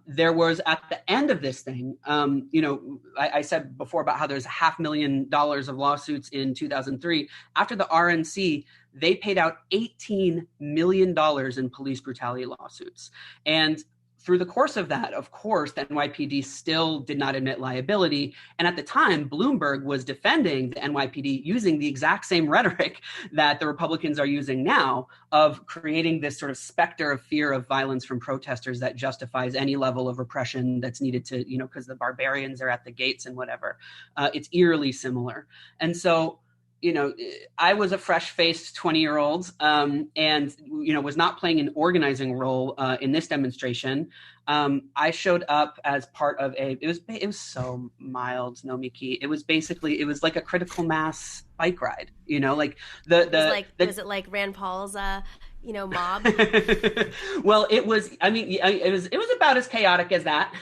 there was, at the end of this thing, I said before about how there's $500,000 of lawsuits in 2003. After the RNC, they paid out $18 million in police brutality lawsuits. And through the course of that, of course, the NYPD still did not admit liability. And at the time, Bloomberg was defending the NYPD using the exact same rhetoric that the Republicans are using now, of creating this sort of specter of fear of violence from protesters that justifies any level of repression that's needed to, because the barbarians are at the gates and whatever. It's eerily similar. And so, I was a fresh-faced 20-year-old and, was not playing an organizing role in this demonstration. I showed up as part of it was so mild, Nomiki. It was like a critical mass bike ride, was it like Rand Paul's, mob? Well, it was about as chaotic as that.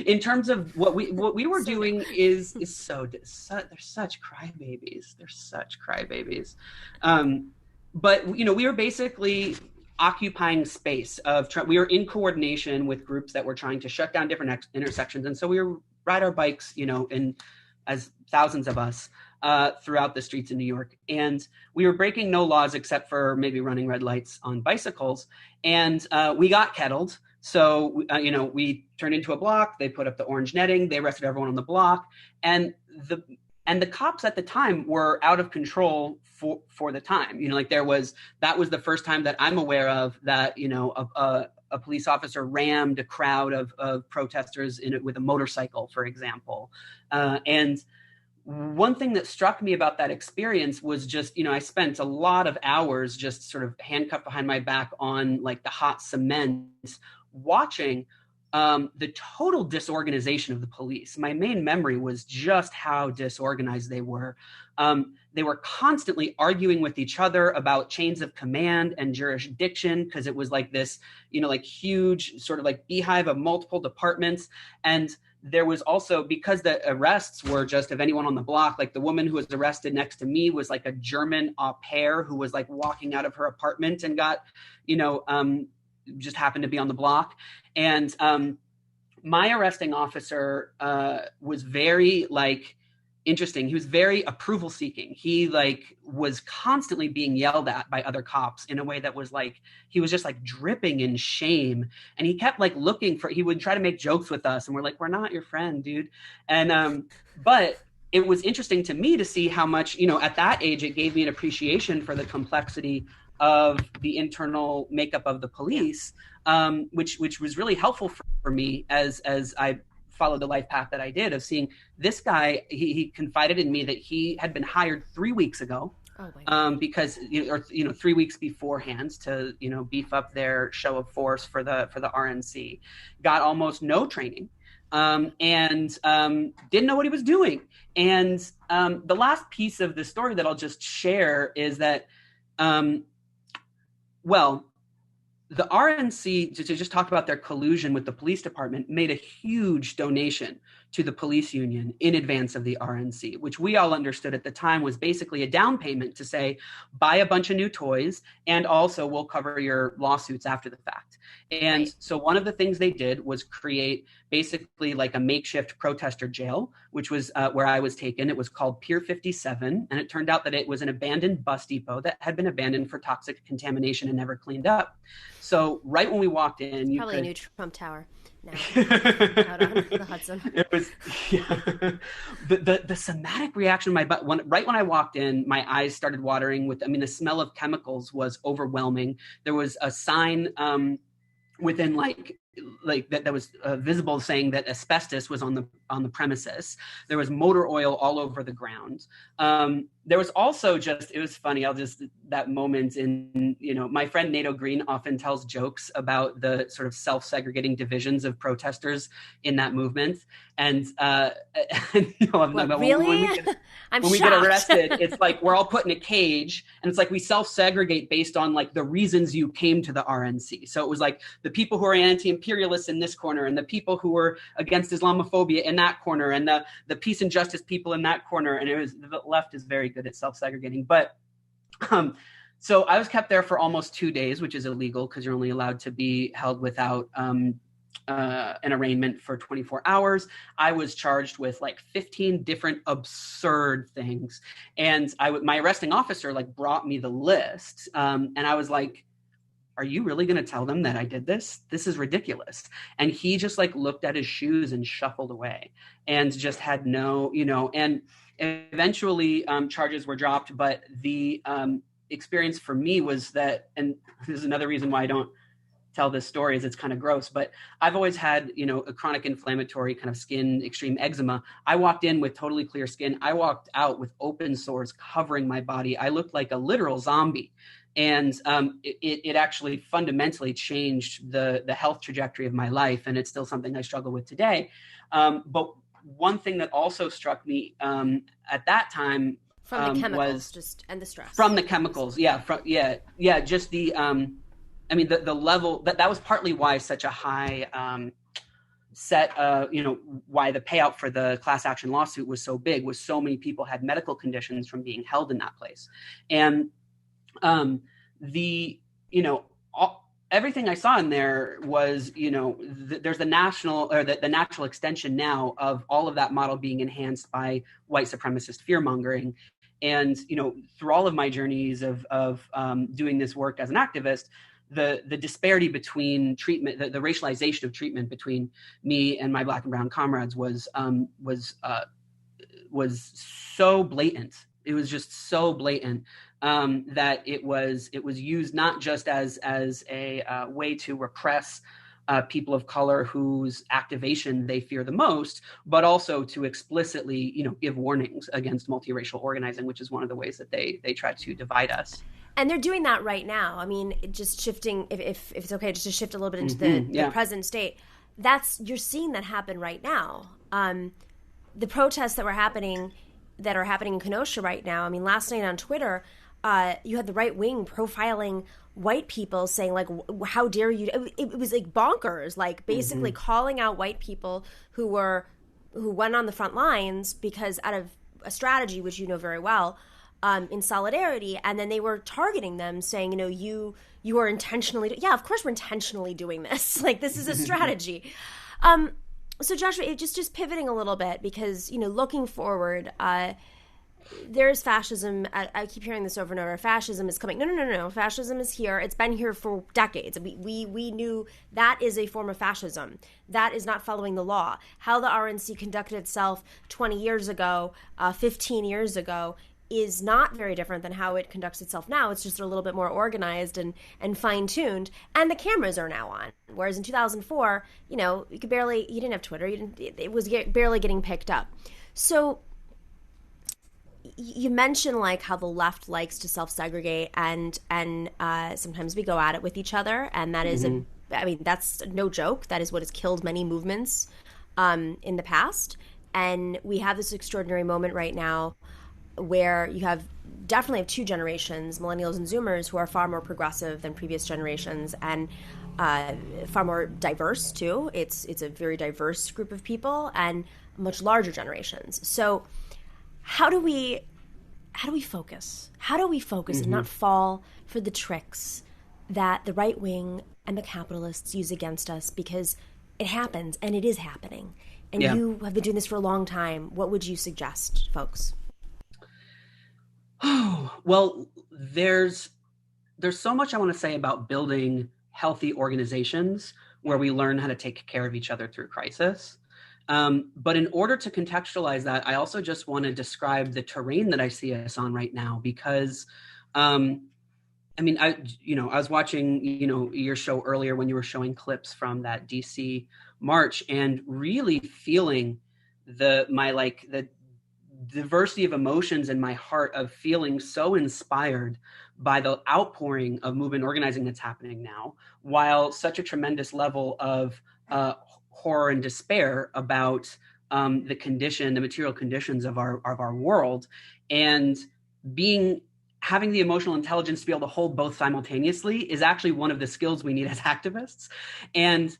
In terms of what we were doing is they're such crybabies. They're such crybabies. But we were basically occupying space we were in coordination with groups that were trying to shut down different intersections, and so we would ride our bikes, as thousands of us, throughout the streets in New York. And we were breaking no laws except for maybe running red lights on bicycles. And we got kettled. So, we turned into a block. They put up the orange netting. They arrested everyone on the block. And the cops at the time were out of control for the time. That was the first time that I'm aware of that, a police officer rammed a crowd of protesters with a motorcycle, for example. And one thing that struck me about that experience was just, I spent a lot of hours just sort of handcuffed behind my back on like the hot cement, watching the total disorganization of the police. My main memory was just how disorganized they were. They were constantly arguing with each other about chains of command and jurisdiction, because it was like this, huge sort of like beehive of multiple departments. And there was also, because the arrests were just of anyone on the block, like the woman who was arrested next to me was like a German au pair who was like walking out of her apartment and got, just happened to be on the block. And my arresting officer was very interesting. He was very approval seeking. He was constantly being yelled at by other cops in a way that was he was just dripping in shame. And he kept he would try to make jokes with us. And we're like, we're not your friend, dude. And, but it was interesting to me to see how much, at that age, it gave me an appreciation for the complexity of the internal makeup of the police, which was really helpful for me as I followed the life path that I did, of seeing this guy. He confided in me that he had been hired 3 weeks ago, because 3 weeks beforehand to beef up their show of force for the RNC, got almost no training, and didn't know what he was doing. And the last piece of the story that I'll just share is that the RNC, to just talk about their collusion with the police department, made a huge donation to the police union in advance of the RNC, which we all understood at the time was basically a down payment to say, buy a bunch of new toys, and also we'll cover your lawsuits after the fact. And so one of the things they did was create basically a makeshift protester jail, which was where I was taken. It was called Pier 57. And it turned out that it was an abandoned bus depot that had been abandoned for toxic contamination and never cleaned up. So right when we walked in, probably a new Trump Tower now out on the Hudson. It was the somatic reaction in my butt right when I walked in. My eyes started watering. The smell of chemicals was overwhelming. There was a sign within that was visible saying that asbestos was on the premises. There was motor oil all over the ground. There was also it was funny. That moment in, my friend Nato Green often tells jokes about the sort of self-segregating divisions of protesters in that movement. And, really? When we get arrested, it's we're all put in a cage, and it's we self-segregate based on the reasons you came to the RNC. So it was the people who are anti-imperialists in this corner, and the people who were against Islamophobia in that corner, and the peace and justice people in that corner. And the left is very good at self-segregating. But so I was kept there for almost 2 days, which is illegal because you're only allowed to be held without an arraignment for 24 hours. I was charged with 15 different absurd things. And my arresting officer brought me the list. And I was like, are you really going to tell them that I did this? This is ridiculous. And he just looked at his shoes and shuffled away and just had no, and eventually charges were dropped. But the experience for me was that, and this is another reason why I don't tell this story, is it's kind of gross, but I've always had, a chronic inflammatory kind of skin, extreme eczema. I walked in with totally clear skin. I walked out with open sores covering my body. I looked like a literal zombie. And it actually fundamentally changed the health trajectory of my life. And it's still something I struggle with today. But one thing that also struck me at that time from the chemicals and the stress. From the chemicals, just the the level that was partly why such a high why the payout for the class action lawsuit was so big, was so many people had medical conditions from being held in that place. And everything I saw in there was, there's the national or the natural extension now of all of that model being enhanced by white supremacist fear mongering. And, through all of my journeys of doing this work as an activist, the disparity between treatment, the racialization of treatment between me and my Black and brown comrades was so blatant. It was just so blatant that it was used not just as a way to repress people of color whose activation they fear the most, but also to explicitly, give warnings against multiracial organizing, which is one of the ways that they try to divide us. And they're doing that right now. I mean, just shifting, if it's okay, just to shift a little bit into the present state. You're seeing that happen right now. The protests that are happening in Kenosha right now. I mean, last night on Twitter, you had the right wing profiling white people, saying like, "How dare you?" It was like bonkers, like basically calling out white people who went on the front lines because out of a strategy, which you know very well, in solidarity, and then they were targeting them, saying, you are intentionally. Yeah, of course we're intentionally doing this. Like this is a strategy. So Joshua, just pivoting a little bit because, looking forward, there's fascism. I keep hearing this over and over. Fascism is coming. No. Fascism is here. It's been here for decades. We knew that is a form of fascism. That is not following the law. How the RNC conducted itself 20 years ago, 15 years ago, is not very different than how it conducts itself now. It's just a little bit more organized and fine-tuned, and the cameras are now on. Whereas in 2004, you didn't have Twitter, it was barely getting picked up. So you mentioned like how the left likes to self-segregate and sometimes we go at it with each other, and that is that's no joke. That is what has killed many movements in the past, and we have this extraordinary moment right now where you definitely have two generations, millennials and Zoomers, who are far more progressive than previous generations and far more diverse too. It's a very diverse group of people and much larger generations. So how do we focus? How do we focus and not fall for the tricks that the right wing and the capitalists use against us? Because it happens, and it is happening. And you have been doing this for a long time. What would you suggest, folks? Oh, well, there's so much I want to say about building healthy organizations where we learn how to take care of each other through crisis. But in order to contextualize that, I also just want to describe the terrain that I see us on right now, because, I was watching, your show earlier when you were showing clips from that DC march and really feeling the diversity of emotions in my heart of feeling so inspired by the outpouring of movement organizing that's happening now, while such a tremendous level of horror and despair about the material conditions of our world, and having the emotional intelligence to be able to hold both simultaneously is actually one of the skills we need as activists. And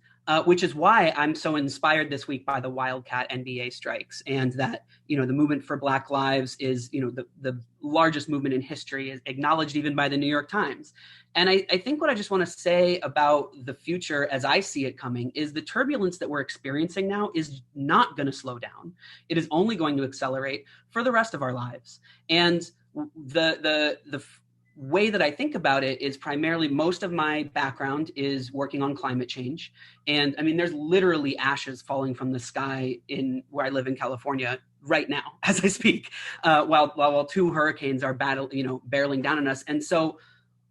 which is why I'm so inspired this week by the Wildcat NBA strikes, and that, the movement for Black Lives is, the largest movement in history, is acknowledged even by the New York Times. And I think what I just want to say about the future as I see it coming is the turbulence that we're experiencing now is not going to slow down. It is only going to accelerate for the rest of our lives. And the way that I think about it is primarily, most of my background is working on climate change. And there's literally ashes falling from the sky in where I live in California right now as I speak, while two hurricanes are barreling down on us. And so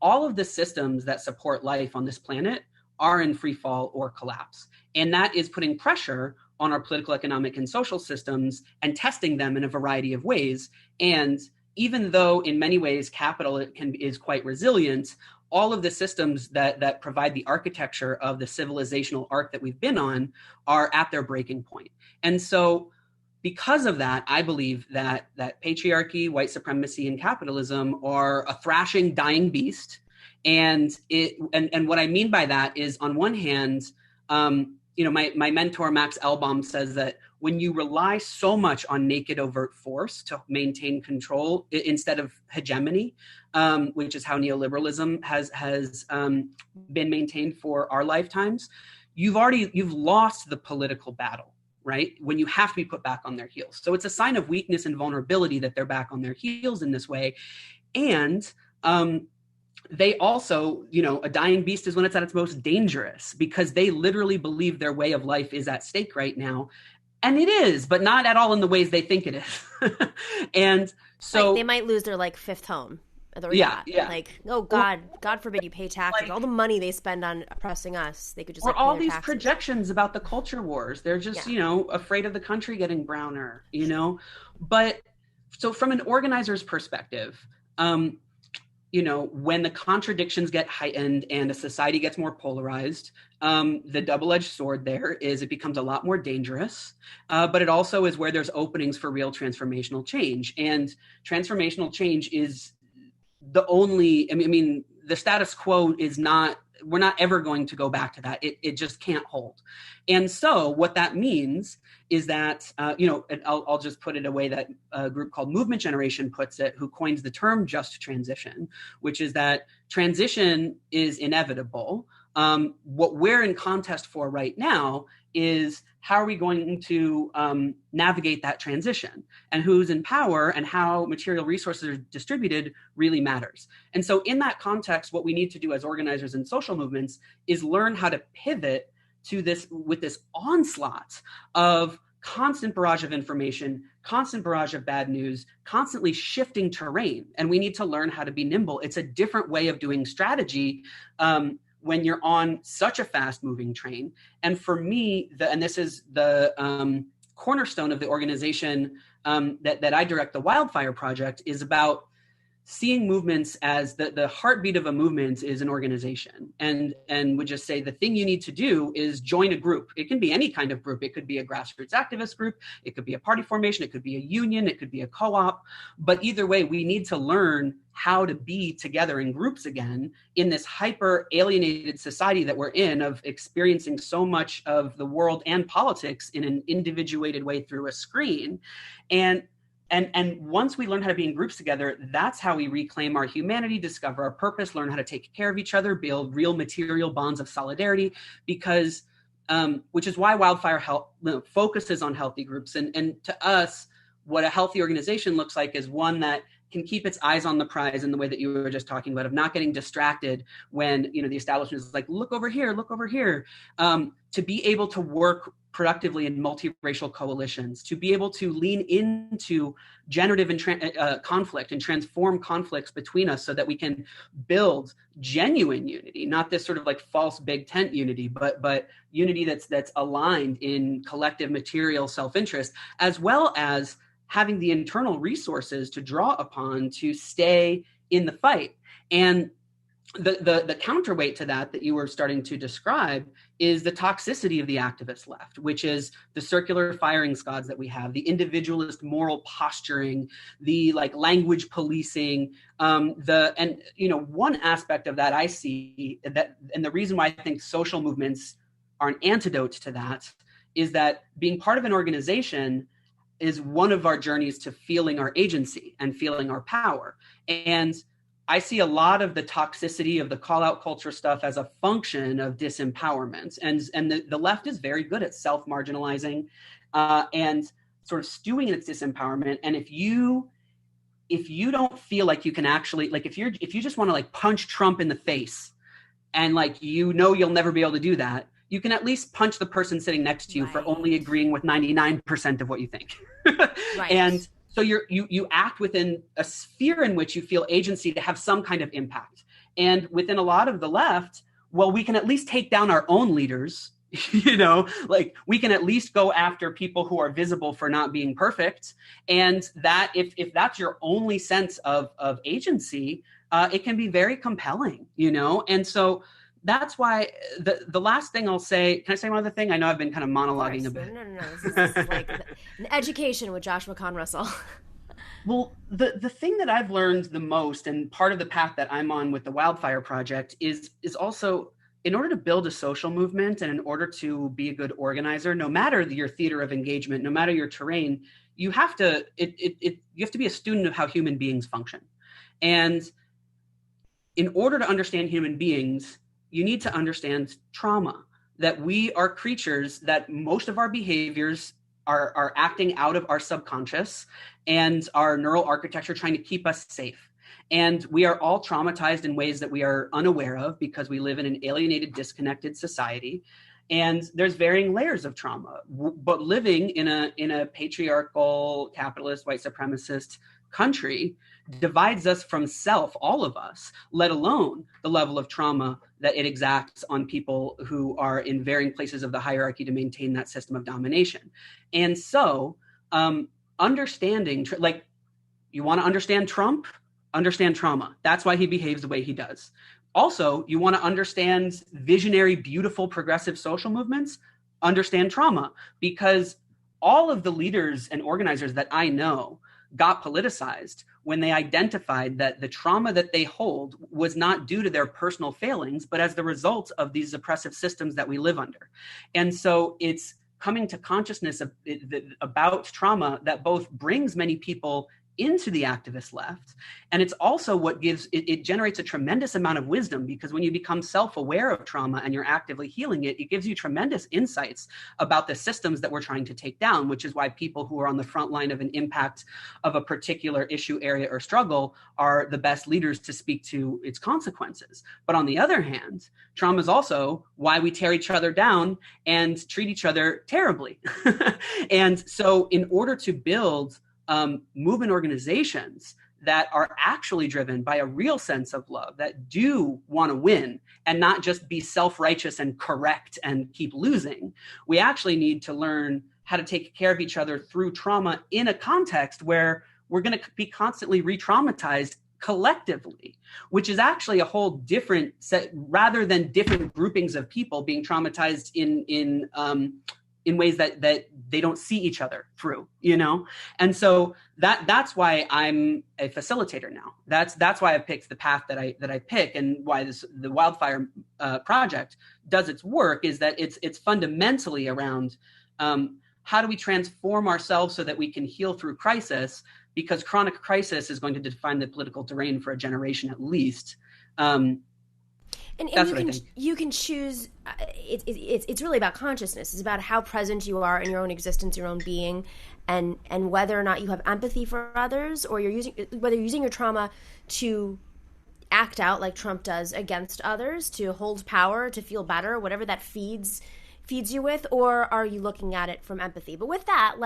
all of the systems that support life on this planet are in free fall or collapse. And that is putting pressure on our political, economic, and social systems and testing them in a variety of ways. And even though in many ways capital is quite resilient, all of the systems that provide the architecture of the civilizational arc that we've been on are at their breaking point. And so because of that, I believe that patriarchy, white supremacy, and capitalism are a thrashing, dying beast. And what I mean by that is, on one hand, my mentor Max Elbaum says that when you rely so much on naked overt force to maintain control instead of hegemony, which is how neoliberalism has been maintained for our lifetimes, you've lost the political battle, right? When you have to be put back on their heels. So it's a sign of weakness and vulnerability that they're back on their heels in this way. And they also, a dying beast is when it's at its most dangerous, because they literally believe their way of life is at stake right now. And it is, but not at all in the ways they think it is. And so they might lose their fifth home. Yeah. Oh God, God forbid you pay taxes. All the money they spend on oppressing us, they could just or pay all their these taxes. Projections about the culture wars. They're just, afraid of the country getting browner, But so from an organizer's perspective, when the contradictions get heightened and a society gets more polarized, the double-edged sword there is it becomes a lot more dangerous, but it also is where there's openings for real transformational change. And transformational change is the only, the status quo is not, we're not ever going to go back to that. It just can't hold. And so what that means is that, I'll just put it a way that a group called Movement Generation puts it, who coins the term just transition, which is that transition is inevitable. What we're in contest for right now is how are we going to navigate that transition, and who's in power and how material resources are distributed really matters. And so in that context, what we need to do as organizers in social movements is learn how to pivot to this with this onslaught of constant barrage of information, constant barrage of bad news, constantly shifting terrain. And we need to learn how to be nimble. It's a different way of doing strategy when you're on such a fast moving train. And for me, and this is the cornerstone of the organization that I direct, the Wildfire Project, is about seeing movements as the heartbeat of a movement is an organization, and would just say the thing you need to do is join a group. It can be any kind of group. It could be a grassroots activist group. It could be a party formation. It could be a union. It could be a co-op. But either way, we need to learn how to be together in groups again in this hyper alienated society that we're in, of experiencing so much of the world and politics in an individuated way through a screen. And once we learn how to be in groups together, that's how we reclaim our humanity, discover our purpose, learn how to take care of each other, build real material bonds of solidarity, because which is why Wildfire focuses on healthy groups. And to us, what a healthy organization looks like is one that can keep its eyes on the prize in the way that you were just talking about, of not getting distracted when the establishment is like, look over here, to be able to work productively in multiracial coalitions, to be able to lean into generative and conflict and transform conflicts between us so that we can build genuine unity, not this sort of like false big tent unity, but unity that's aligned in collective material self-interest, as well as having the internal resources to draw upon to stay in the fight. And the counterweight to that you were starting to describe is the toxicity of the activist left, which is the circular firing squads that we have, the individualist moral posturing, the language policing, one aspect of that I see that, and the reason why I think social movements are an antidote to that, is that being part of an organization is one of our journeys to feeling our agency and feeling our power. And I see a lot of the toxicity of the call-out culture stuff as a function of disempowerment. And the left is very good at self-marginalizing and sort of stewing in its disempowerment. And if you don't feel like you can actually, if you just want to punch Trump in the face and you'll never be able to do that, you can at least punch the person sitting next to you for only agreeing with 99% of what you think. Right. And so you act within a sphere in which you feel agency to have some kind of impact. And within a lot of the left, well, we can at least take down our own leaders, we can at least go after people who are visible for not being perfect. And that if that's your only sense of agency, it can be very compelling, And so that's why the last thing I'll say, can I say one other thing? I know I've been kind of monologuing a bit. No. This is like an education with Joshua Kahn Russell. Well, the thing that I've learned the most, and part of the path that I'm on with the Wildfire Project, is also in order to build a social movement and in order to be a good organizer, no matter your theater of engagement, no matter your terrain, you have to be a student of how human beings function. And in order to understand human beings, you need to understand trauma, that we are creatures, that most of our behaviors are acting out of our subconscious and our neural architecture trying to keep us safe. And we are all traumatized in ways that we are unaware of because we live in an alienated, disconnected society. And there's varying layers of trauma. But living in a patriarchal, capitalist, white supremacist country divides us from self, all of us, let alone the level of trauma that it exacts on people who are in varying places of the hierarchy to maintain that system of domination. And so understanding, like, you want to understand Trump? Understand trauma. That's why he behaves the way he does. Also, you want to understand visionary, beautiful, progressive social movements? Understand trauma, because all of the leaders and organizers that I know got politicized when they identified that the trauma that they hold was not due to their personal failings, but as the result of these oppressive systems that we live under. And so it's coming to consciousness about trauma that both brings many people into the activist left, and it's also what gives it generates a tremendous amount of wisdom, because when you become self-aware of trauma and you're actively healing it, it gives you tremendous insights about the systems that we're trying to take down, which is why people who are on the front line of an impact of a particular issue, area, or struggle are the best leaders to speak to its consequences. But on the other hand, trauma is also why we tear each other down and treat each other terribly. And so in order to build movement organizations that are actually driven by a real sense of love, that do want to win and not just be self-righteous and correct and keep losing, we actually need to learn how to take care of each other through trauma in a context where we're going to be constantly re-traumatized collectively, which is actually a whole different set, rather than different groupings of people being traumatized in ways that they don't see each other through, you know? And so that's why I'm a facilitator now. That's why I picked the path that I pick, and why the Wildfire Project does its work, is that it's fundamentally around how do we transform ourselves so that we can heal through crisis, because chronic crisis is going to define the political terrain for a generation at least. And you can choose. It's really about consciousness. It's about how present you are in your own existence, your own being, and whether or not you have empathy for others, or whether you're using your trauma to act out like Trump does against others, to hold power, to feel better, whatever that feeds you with, or are you looking at it from empathy? But with that,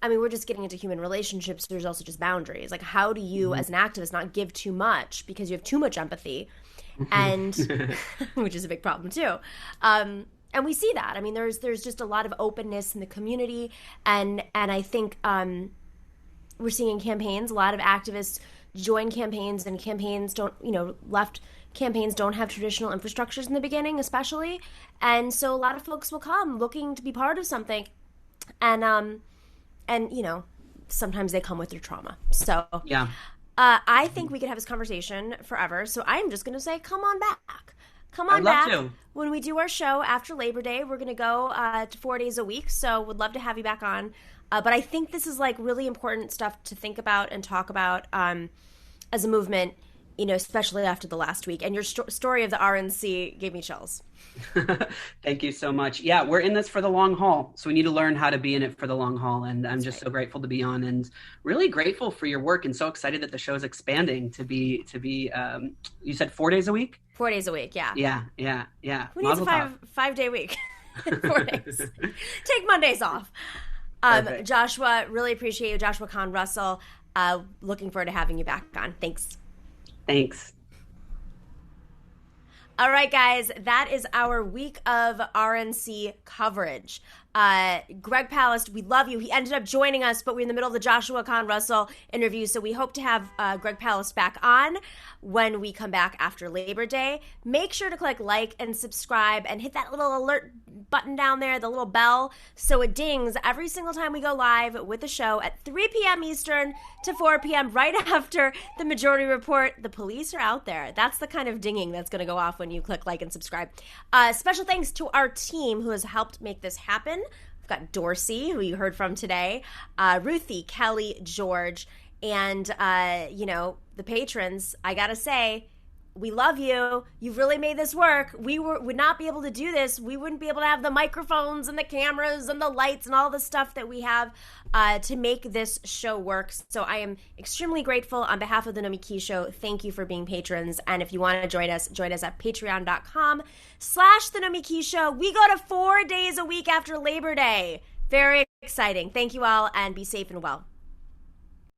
we're just getting into human relationships. There's also just boundaries. Like, how do you, as an activist, not give too much because you have too much empathy? And which is a big problem too. And we see that. I mean, there's just a lot of openness in the community, and I think we're seeing in campaigns a lot of activists join campaigns, and campaigns left campaigns don't have traditional infrastructures in the beginning, especially, and so a lot of folks will come looking to be part of something, and sometimes they come with their trauma. So yeah. I think we could have this conversation forever, so I'm just going to say, come on back. Come on back. To. When we do our show after Labor Day, we're going to go to 4 days a week, so would love to have you back on. But I think this is really important stuff to think about and talk about as a movement, especially after the last week. And your story of the RNC gave me chills. Thank you so much. Yeah, we're in this for the long haul, so we need to learn how to be in it for the long haul, and I'm just so grateful to be on, and really grateful for your work, and so excited that the show is expanding to be you said 4 days a week? 4 days a week, yeah. Yeah. Who needs a 5-day week? 4 days. Take Mondays off. Joshua, really appreciate you. Joshua Kahn Russell, looking forward to having you back on. Thanks. All right, guys, that is our week of RNC coverage. Greg Palast, we love you. He ended up joining us, but we're in the middle of the Joshua Kahn Russell interview, so we hope to have Greg Palast back on when we come back after Labor Day. Make sure to click like and subscribe and hit that little alert button down there, the little bell, so it dings every single time we go live with the show at 3 p.m. Eastern to 4 p.m. right after the Majority Report. The police are out there. That's the kind of dinging that's going to go off when you click like and subscribe. Special thanks to our team who has helped make this happen. We've got Dorsey, who you heard from today, Ruthie, Kelly, George, and, the patrons. I got to say, we love you. You've really made this work. We would not be able to do this. We wouldn't be able to have the microphones and the cameras and the lights and all the stuff that we have to make this show work. So I am extremely grateful on behalf of the Nomiki Show. Thank you for being patrons. And if you want to join us at patreon.com/the Nomiki Show. We go to 4 days a week after Labor Day. Very exciting. Thank you all, and be safe and well.